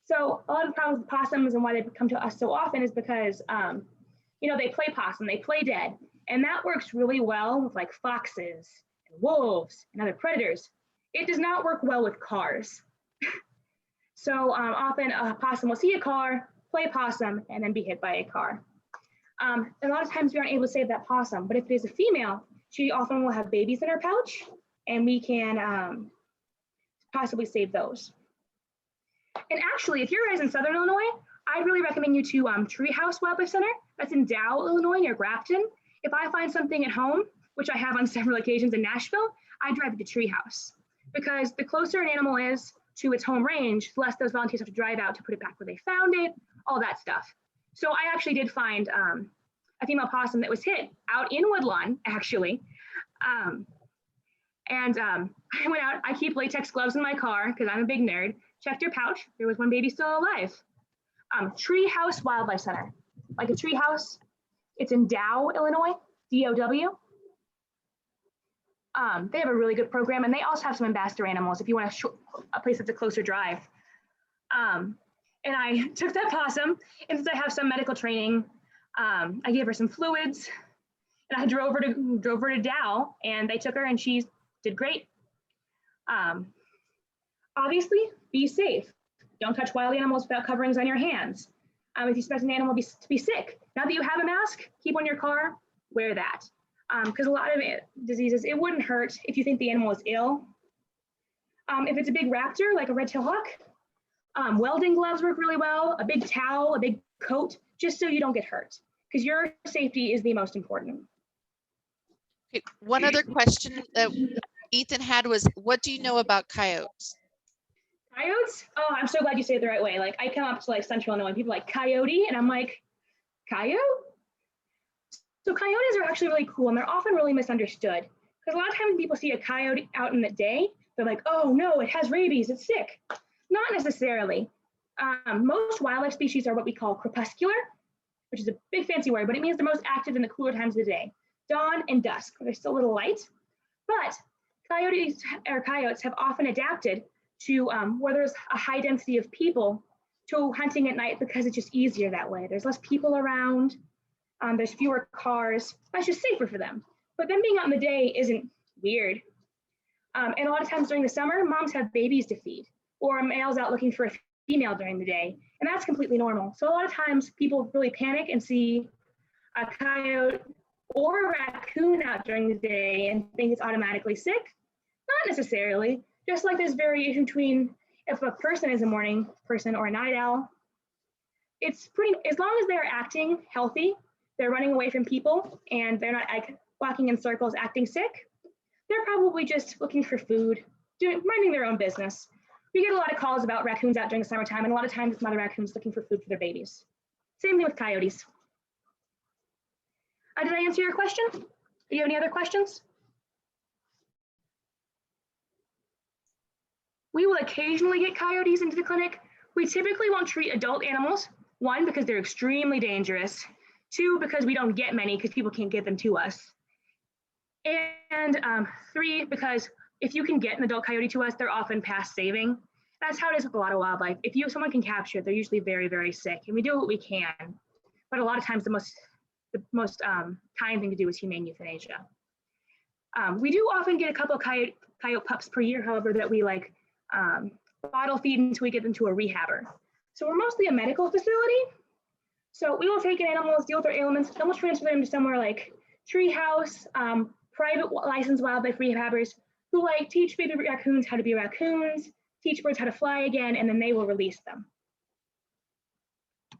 So a lot of the problems with possums and why they come to us so often is because, they play possum, they play dead. And that works really well with like foxes and wolves and other predators. It does not work well with cars. So often a possum will see a car, play possum, and then be hit by a car. A lot of times we aren't able to save that possum, but if it is a female, she often will have babies in her pouch, and we can possibly save those. And actually, if you're guys in Southern Illinois, I'd really recommend you to Treehouse Wildlife Center. That's in Dow, Illinois, near Grafton. If I find something at home, which I have on several occasions in Nashville, I drive it to Treehouse, because the closer an animal is to its home range, the less those volunteers have to drive out to put it back where they found it, all that stuff. So I actually did find a female possum that was hit out in Woodlawn, actually. I went out, I keep latex gloves in my car because I'm a big nerd, checked her pouch, there was one baby still alive. Treehouse Wildlife Center, like a tree house. It's in Dow, Illinois, D-O-W. They have a really good program, and they also have some ambassador animals if you want a place that's a closer drive. And I took that possum, and since I have some medical training, I gave her some fluids, and I drove her to Dow, and they took her, and she did great. Obviously, be safe. Don't touch wild animals without coverings on your hands. If you expect an animal to be sick, now that you have a mask, keep on your car, wear that. Because a lot of diseases, it wouldn't hurt if you think the animal is ill. If it's a big raptor, like a red-tailed hawk, welding gloves work really well, a big towel, a big coat, just so you don't get hurt, because your safety is the most important.
Okay, one other question that Ethan had was, what do you know about coyotes?
Coyotes? Oh, I'm so glad you say it the right way. Like, I come up to like Central Illinois, people like coyote, and I'm like, coyote? So coyotes are actually really cool, and they're often really misunderstood. Because a lot of times people see a coyote out in the day, they're like, oh no, it has rabies, it's sick. Not necessarily. Most wildlife species are what we call crepuscular, which is a big fancy word, but it means they're most active in the cooler times of the day, dawn and dusk, where they're still a little light. But coyotes have often adapted to where there's a high density of people to hunting at night, because it's just easier that way. There's less people around, there's fewer cars, that's just safer for them. But them being out in the day isn't weird. And a lot of times during the summer, moms have babies to feed, or males out looking for a female during the day, and that's completely normal. So a lot of times people really panic and see a coyote or a raccoon out during the day and think it's automatically sick. Not necessarily. Just like there's variation between if a person is a morning person or a night owl. it's pretty, as long as they're acting healthy, they're running away from people and they're not like walking in circles acting sick, they're probably just looking for food, minding their own business. We get a lot of calls about raccoons out during the summertime, and a lot of times it's mother raccoons looking for food for their babies. Same thing with coyotes. Did I answer your question? Do you have any other questions? We will occasionally get coyotes into the clinic. We typically won't treat adult animals. 1, because they're extremely dangerous. 2, because we don't get many because people can't get them to us. And 3, because if you can get an adult coyote to us, they're often past saving. That's how it is with a lot of wildlife. If someone can capture it, they're usually very, very sick, and we do what we can. But a lot of times the most kind thing to do is humane euthanasia. We do often get a couple of coyote pups per year, however, that we like bottle feed until we get them to a rehabber. So we're mostly a medical facility. So we will take in animals, deal with their ailments, then we'll transfer them to somewhere like Treehouse, private licensed wildlife rehabbers who like teach baby raccoons how to be raccoons, teach birds how to fly again, and then they will release them.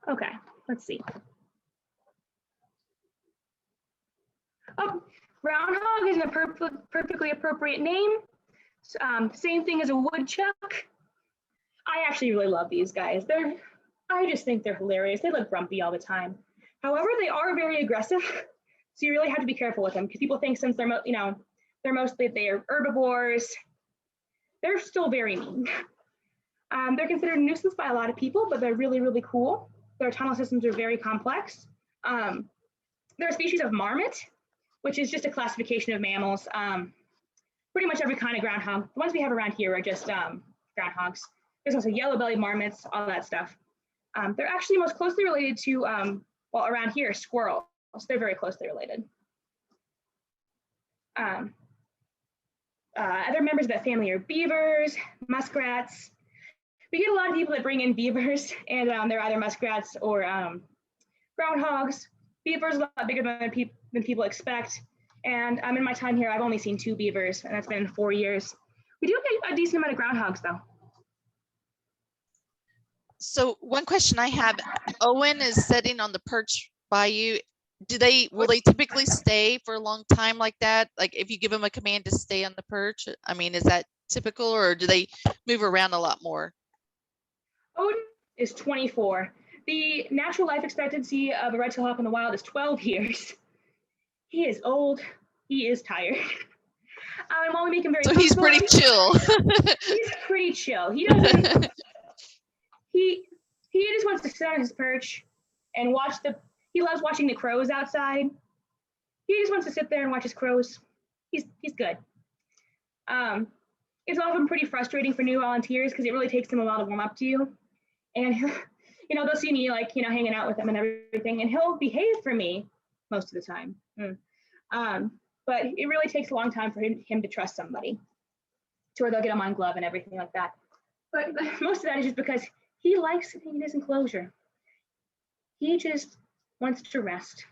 Okay, let's see. Oh, groundhog is a perfectly appropriate name. Same thing as a woodchuck. I actually really love these guys. I just think they're hilarious. They look grumpy all the time. However, they are very aggressive, so you really have to be careful with them because people think since they're herbivores, they're still very mean. They're considered a nuisance by a lot of people, but they're really, really cool. Their tunnel systems are very complex. They're a species of marmot, which is just a classification of mammals. Pretty much every kind of groundhog. The ones we have around here are just groundhogs. There's also yellow-bellied marmots, all that stuff. They're actually most closely related to, well, around here, squirrels. They're very closely related. Other members of that family are beavers, muskrats. We get a lot of people that bring in beavers, and they're either muskrats or groundhogs. Beavers are a lot bigger than people expect. And in my time here, I've only seen 2 beavers, and that's been in 4 years. We do get a decent amount of groundhogs, though.
So one question I have, Owen is sitting on the perch by you. Will they typically stay for a long time like that? Like if you give them a command to stay on the perch, I mean, is that typical or do they move around a lot more?
Odin is 24. The natural life expectancy of a red-tailed hawk in the wild is 12 years. He is old. He is tired. While we make him very
so he's pretty chill.
He's pretty chill. He doesn't. He just wants to sit on his perch and watch he loves watching the crows outside. He just wants to sit there and watch his crows. He's good. It's often pretty frustrating for new volunteers because it really takes them a while to warm up to you. And they'll see me hanging out with him and everything, and he'll behave for me most of the time. But it really takes a long time for him to trust somebody to where they'll get him on glove and everything like that. But most of that is just because he likes sitting in his enclosure. He just wants to rest.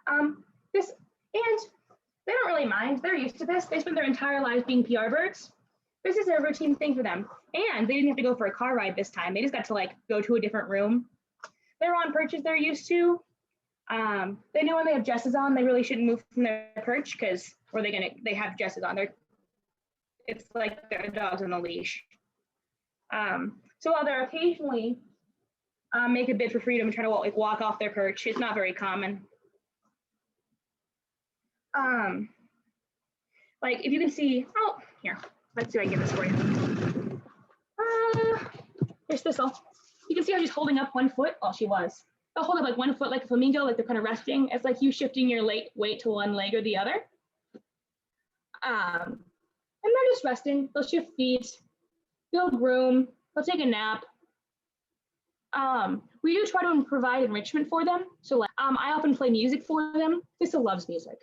And they don't really mind. They're used to this. They spend their entire lives being PR birds. This is a routine thing for them. And they didn't have to go for a car ride this time. They just got to go to a different room. They're on perches they're used to. They know when they have dresses on, they really shouldn't move from their perch they have dresses on. It's like their dogs on a leash. So while they're occasionally make a bid for freedom and try to walk off their perch, it's not very common. If you can see, here, let's see if I can get this for you. Here's Thistle. You can see how she's holding up one foot. Well, she was. They'll hold up 1 foot like a flamingo, like they're kind of resting. It's like you shifting your weight to one leg or the other. And they're just resting. They'll shift feet, build room, they'll take a nap. We do try to provide enrichment for them. So I often play music for them. Thistle loves music.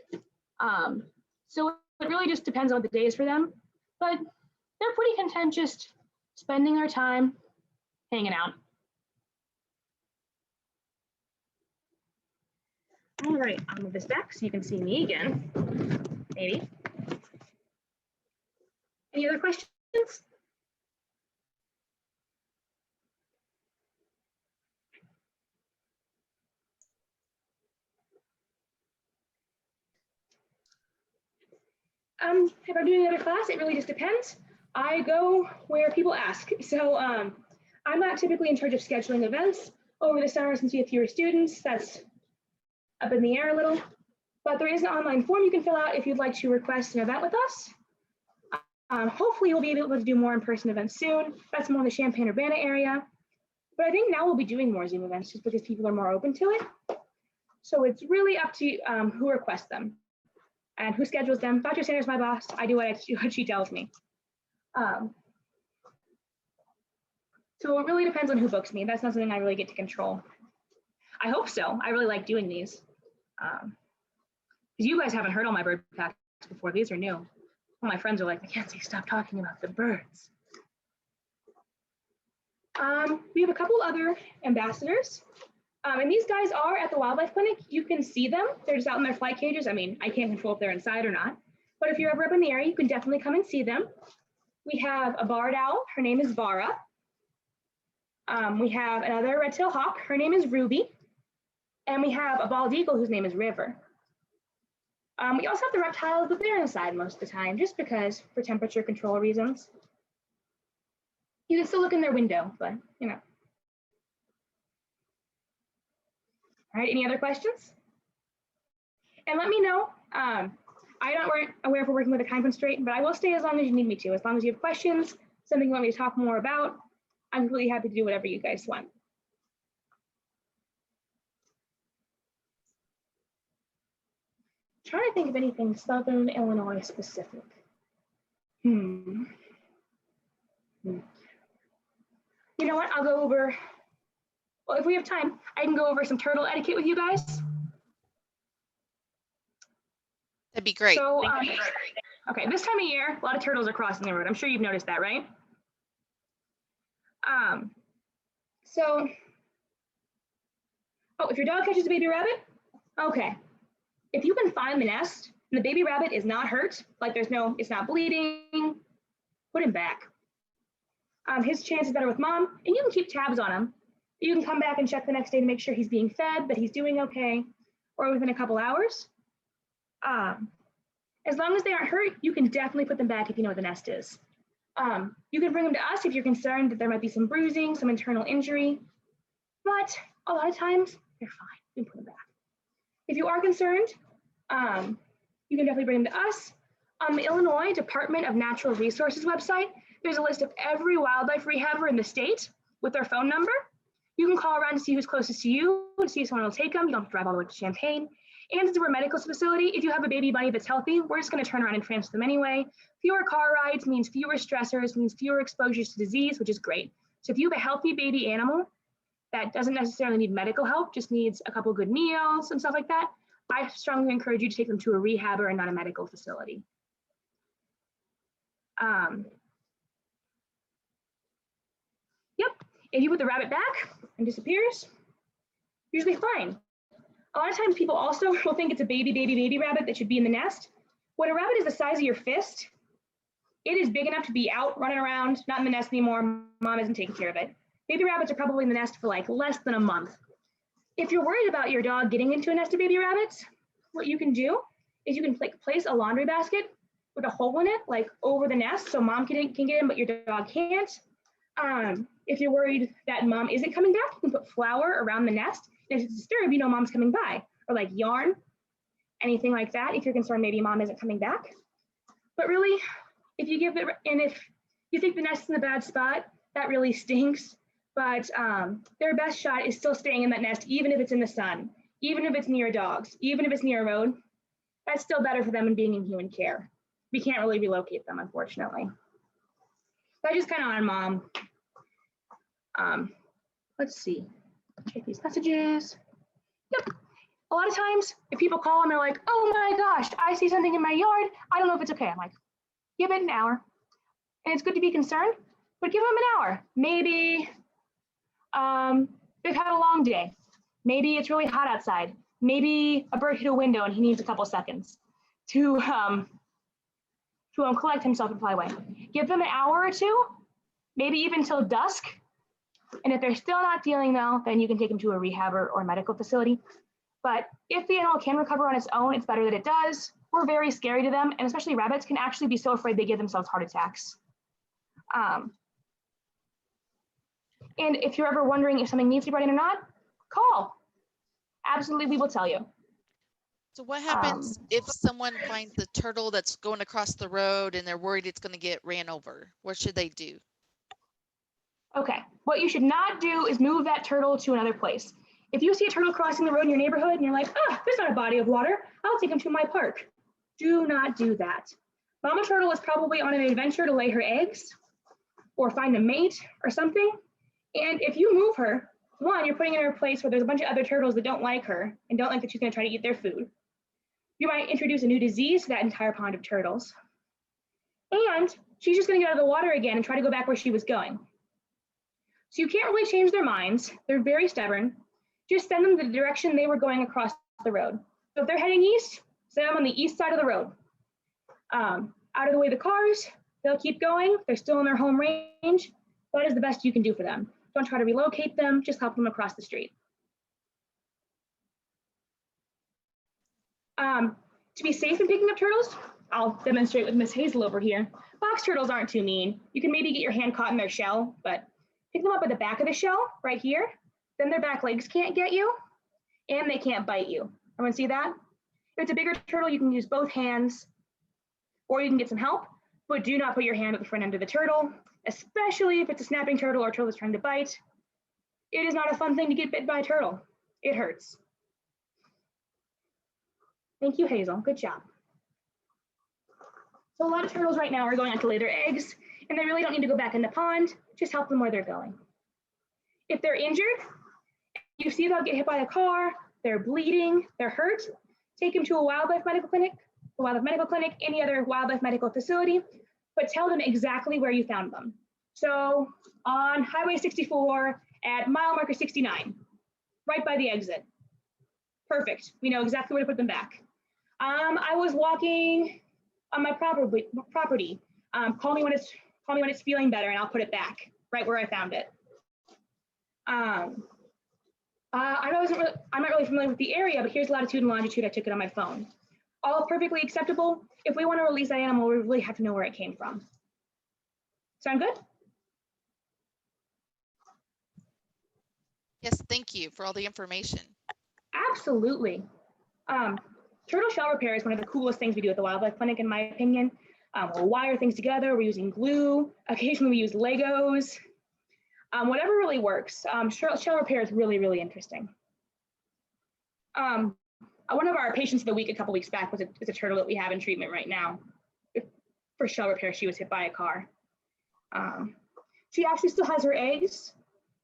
So it really just depends on what the day is for them. But they're pretty content just spending their time hanging out. All right, I'll move this back so you can see me again, maybe. Any other questions? If I'm doing another class, it really just depends. I go where people ask. So I'm not typically in charge of scheduling events. Over the summer, since we have fewer students, that's up in the air a little. But there is an online form you can fill out if you'd like to request an event with us. Hopefully we'll be able to do more in-person events soon. That's more in the Champaign-Urbana area. But I think now we'll be doing more Zoom events just because people are more open to it. So it's really up to who requests them and who schedules them. Dr. Sanders, my boss, I do what she tells me. So it really depends on who books me. That's not something I really get to control. I hope so. I really like doing these. Because you guys haven't heard all my bird facts before. These are new. All my friends are like, Mackenzie, stop talking about the birds. We have a couple other ambassadors. And these guys are at the wildlife clinic. You can see them. They're just out in their flight cages. I mean, I can't control if they're inside or not. But if you're ever up in the area, you can definitely come and see them. We have a barred owl. Her name is Vara. We have another red-tailed hawk. Her name is Ruby. And we have a bald eagle whose name is River. We also have the reptiles, but they're inside most of the time, just because for temperature control reasons. You can still look in their window, but you know. All right, any other questions? And let me know. I'm not aware if we're working with a time constraint, but I will stay as long as you need me to. As long as you have questions, something you want me to talk more about, I'm really happy to do whatever you guys want. I'm trying to think of anything Southern Illinois specific. You know what? I'll go over, well, if we have time, I can go over some turtle etiquette with you guys.
That'd be great.
So, okay, this time of year, a lot of turtles are crossing the road. I'm sure you've noticed that, right? If your dog catches a baby rabbit, okay. If you can find the nest and the baby rabbit is not hurt, like it's not bleeding, put him back. His chance is better with mom, and you can keep tabs on him. You can come back and check the next day to make sure he's being fed, that he's doing okay, or within a couple hours. As long as they aren't hurt, you can definitely put them back if you know where the nest is. You can bring them to us if you're concerned that there might be some bruising, some internal injury, but a lot of times they're fine. You can put them back. If you are concerned, you can definitely bring them to us. On the Illinois Department of Natural Resources website, there's a list of every wildlife rehabber in the state with their phone number. You can call around to see who's closest to you, to see if someone will take them. You don't have to drive all the way to Champaign. And since we're a medical facility, if you have a baby bunny that's healthy, we're just going to turn around and transfer them anyway. Fewer car rides means fewer stressors, means fewer exposures to disease, which is great. So if you have a healthy baby animal that doesn't necessarily need medical help, just needs a couple good meals and stuff like that, I strongly encourage you to take them to a rehabber and not a medical facility. If you put the rabbit back and disappears, usually fine. A lot of times people also will think it's a baby rabbit that should be in the nest. When a rabbit is the size of your fist, it is big enough to be out running around, not in the nest anymore. Mom isn't taking care of it. Baby rabbits are probably in the nest for like less than a month. If you're worried about your dog getting into a nest of baby rabbits, what you can do is you can place a laundry basket with a hole in it, like over the nest, so mom can get in, but your dog can't. If you're worried that mom isn't coming back, you can put flour around the nest. And if it's disturbed, you know mom's coming by, or like yarn, anything like that. If you're concerned maybe mom isn't coming back. But really, if you give it, and if you think the nest's in a bad spot, that really stinks. But their best shot is still staying in that nest, even if it's in the sun, even if it's near dogs, even if it's near a road. That's still better for them than being in human care. We can't really relocate them, unfortunately. That's just kind of on mom. Let's see, check these messages. Yep. A lot of times, if people call and they're like, oh my gosh, I see something in my yard, I don't know if it's okay. I'm like, give it an hour. And it's good to be concerned, but give them an hour. Maybe they've had a long day. Maybe it's really hot outside. Maybe a bird hit a window and he needs a couple seconds to collect himself and fly away. Give them an hour or two, maybe even till dusk. And if they're still not dealing well, then you can take them to a rehabber or a medical facility. But if the animal can recover on its own, it's better that it does. were very scary to them, and especially rabbits can actually be so afraid they give themselves heart attacks. And if you're ever wondering if something needs to be brought in or not, call. Absolutely, we will tell you.
So what happens if someone finds the turtle that's going across the road and they're worried it's going to get ran over? What should they do?
Okay, what you should not do is move that turtle to another place. If you see a turtle crossing the road in your neighborhood and you're like, oh, there's not a body of water, I'll take him to my park. Do not do that. Mama turtle is probably on an adventure to lay her eggs or find a mate or something. And if you move her, one, you're putting her in a place where there's a bunch of other turtles that don't like her and don't like that she's going to try to eat their food. You might introduce a new disease to that entire pond of turtles. And she's just going to get out of the water again and try to go back where she was going. So you can't really change their minds. They're very stubborn. Just send them the direction they were going across the road. So if they're heading east, send them on the east side of the road. Out of the way of the cars, they'll keep going. They're still in their home range. That is the best you can do for them. Don't try to relocate them, just help them across the street. To be safe in picking up turtles, I'll demonstrate with Miss Hazel over here. Box turtles aren't too mean. You can maybe get your hand caught in their shell, but pick them up at the back of the shell, right here. Then their back legs can't get you, and they can't bite you. Everyone see that? If it's a bigger turtle, you can use both hands, or you can get some help, but do not put your hand at the front end of the turtle, especially if it's a snapping turtle or a turtle that's trying to bite. It is not a fun thing to get bit by a turtle. It hurts. Thank you, Hazel. Good job. So a lot of turtles right now are going out to lay their eggs, and they really don't need to go back in the pond. Just help them where they're going. If they're injured, you see them get hit by a car, they're bleeding, they're hurt, take them to a wildlife medical clinic, any other wildlife medical facility, but tell them exactly where you found them. So on Highway 64 at mile marker 69, right by the exit. Perfect. We know exactly where to put them back. I was walking on my property. Call me when it's feeling better, and I'll put it back right where I found it. I'm not really familiar with the area, but here's latitude and longitude. I took it on my phone. All perfectly acceptable. If we want to release that animal, we really have to know where it came from. Sound good?
Yes, thank you for all the information.
Absolutely. Turtle shell repair is one of the coolest things we do at the Wildlife Clinic, in my opinion. We'll wire things together. We're using glue. Occasionally we use Legos. Whatever really works. Shell repair is really, really interesting. One of our patients of the week a couple weeks back was a turtle that we have in treatment right now. For shell repair, she was hit by a car. She actually still has her eggs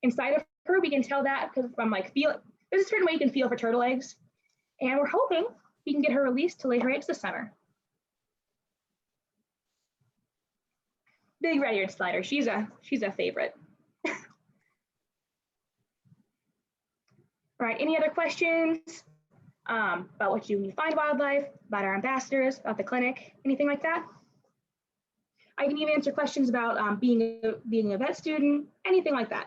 inside of her. We can tell that because from there's a certain way you can feel for turtle eggs. And we're hoping we can get her released to lay her eggs this summer. Big red-eared slider, she's a favorite. All right, any other questions about what you do when you find wildlife, about our ambassadors, about the clinic, anything like that? I can even answer questions about being a vet student, anything like that.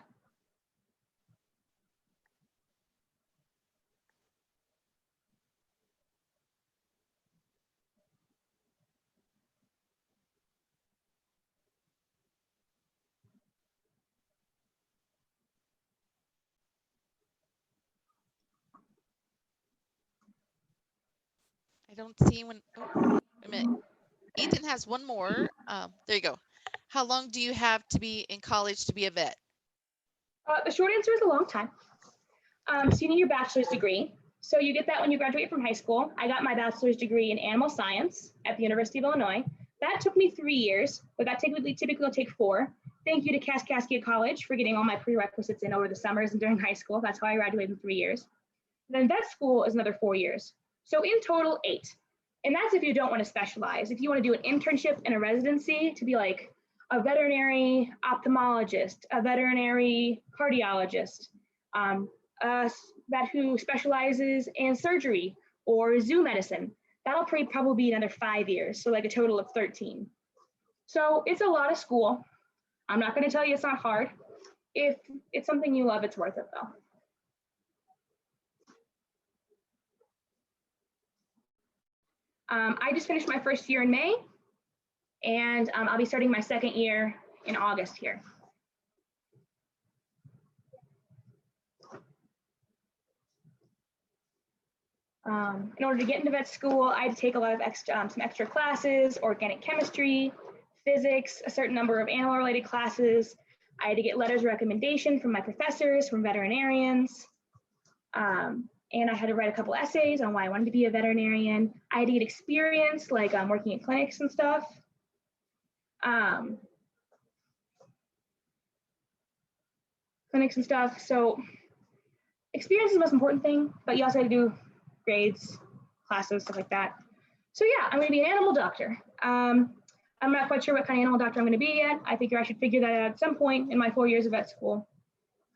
I don't see one. Oh, wait a minute. Ethan has one more. There you go. How long do you have to be in college to be a vet?
The short answer is a long time. So you need your bachelor's degree. So you get that when you graduate from high school. I got my bachelor's degree in animal science at the University of Illinois. That took me 3 years, but that typically will take 4. Thank you to Kaskaskia College for getting all my prerequisites in over the summers and during high school. That's how I graduated in 3 years. Then vet school is another 4 years. So in total, 8. And that's if you don't want to specialize. If you want to do an internship and a residency to be like a veterinary ophthalmologist, a veterinary cardiologist, a vet who specializes in surgery or zoo medicine, that'll probably be another 5 years. So like a total of 13. So it's a lot of school. I'm not going to tell you it's not hard. If it's something you love, it's worth it though. I just finished my first year in May, and I'll be starting my second year in August here. In order to get into vet school, I had to take a lot of some extra classes, organic chemistry, physics, a certain number of animal-related classes. I had to get letters of recommendation from my professors, from veterinarians. And I had to write a couple essays on why I wanted to be a veterinarian. I had to get experience, like working in clinics and stuff. So experience is the most important thing, but you also have to do grades, classes, stuff like that. So yeah, I'm gonna be an animal doctor. I'm not quite sure what kind of animal doctor I'm gonna be yet. I figure I should figure that out at some point in my 4 years of vet school.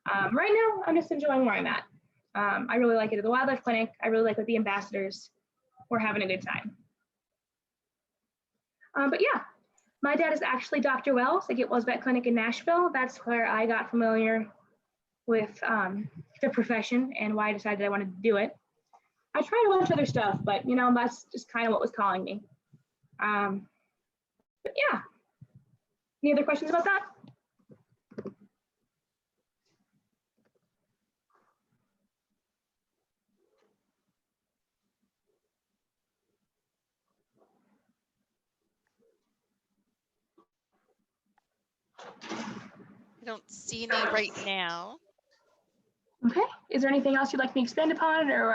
Right now, I'm just enjoying where I'm at. I really like it at the wildlife clinic. I really like with the ambassadors. We're having a good time. But yeah, my dad is actually Dr. Wells at Get Wells Vet Clinic in Nashville. That's where I got familiar with the profession and why I decided I wanted to do it. I tried a bunch of other stuff, but you know, that's just kind of what was calling me. But yeah, any other questions about that?
I don't see any right now.
Okay, is there anything else you'd like me to expand upon, or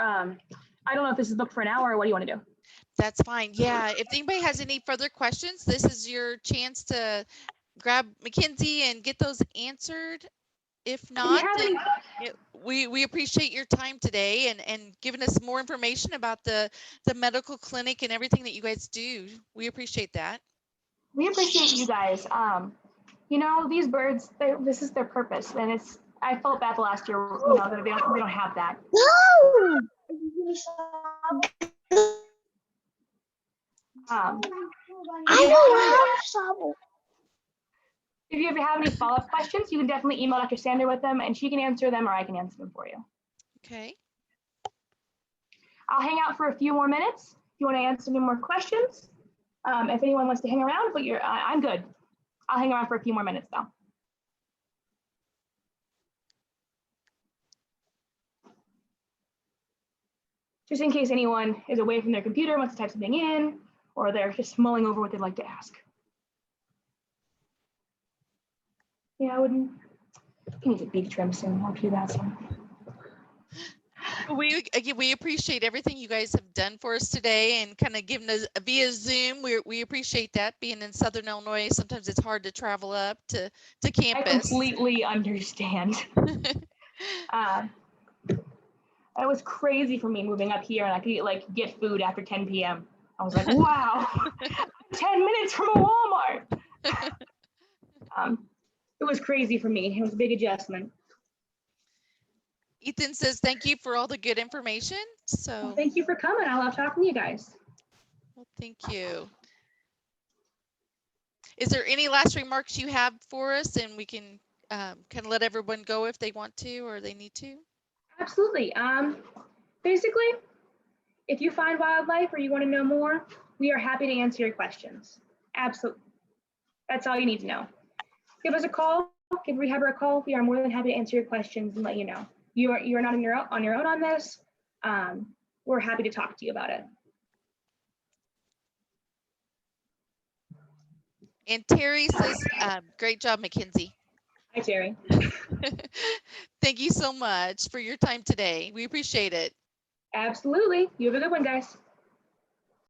I don't know if this is booked for an hour, or what do you want to do?
That's fine. Yeah, if anybody has any further questions, this is your chance to grab Mackenzie and get those answered. If not, then we appreciate your time today and giving us more information about the medical clinic and everything that you guys do. We appreciate that.
We appreciate you guys. You know, these birds, this is their purpose, and I felt bad the last year, you know, that they don't have that.
No! I don't have shovel.
If you ever have any follow-up questions, you can definitely email Dr. Sander with them, and she can answer them, or I can answer them for you.
Okay.
I'll hang out for a few more minutes if you want to answer any more questions. If anyone wants to hang around, but I'm good. I'll hang around for a few more minutes though. Just in case anyone is away from their computer, wants to type something in, or they're just mulling over what they'd like to ask. Yeah, I wouldn't. He needs a beak trim soon. I'll do that soon.
We appreciate everything you guys have done for us today and kind of giving us via Zoom. We appreciate that. Being in Southern Illinois, sometimes it's hard to travel up to campus.
I completely understand. It was crazy for me moving up here, and I could get food after 10 p.m. I was like, wow, 10 minutes from a Walmart. It was crazy for me. It was a big adjustment.
Ethan says, thank you for all the good information. So
well, thank you for coming. I love talking to you guys.
Well, thank you. Is there any last remarks you have for us, and we can kind of let everyone go if they want to or they need to?
Absolutely. Basically, if you find wildlife or you want to know more, we are happy to answer your questions. Absolutely. That's all you need to know. Give us a call. Give Rehabber a call. We are more than happy to answer your questions and let you know. You are not on your own on this. We're happy to talk to you about it.
And Terry says, great job, Mackenzie.
Hi, Terry.
Thank you so much for your time today. We appreciate it.
Absolutely. You have a good one, guys.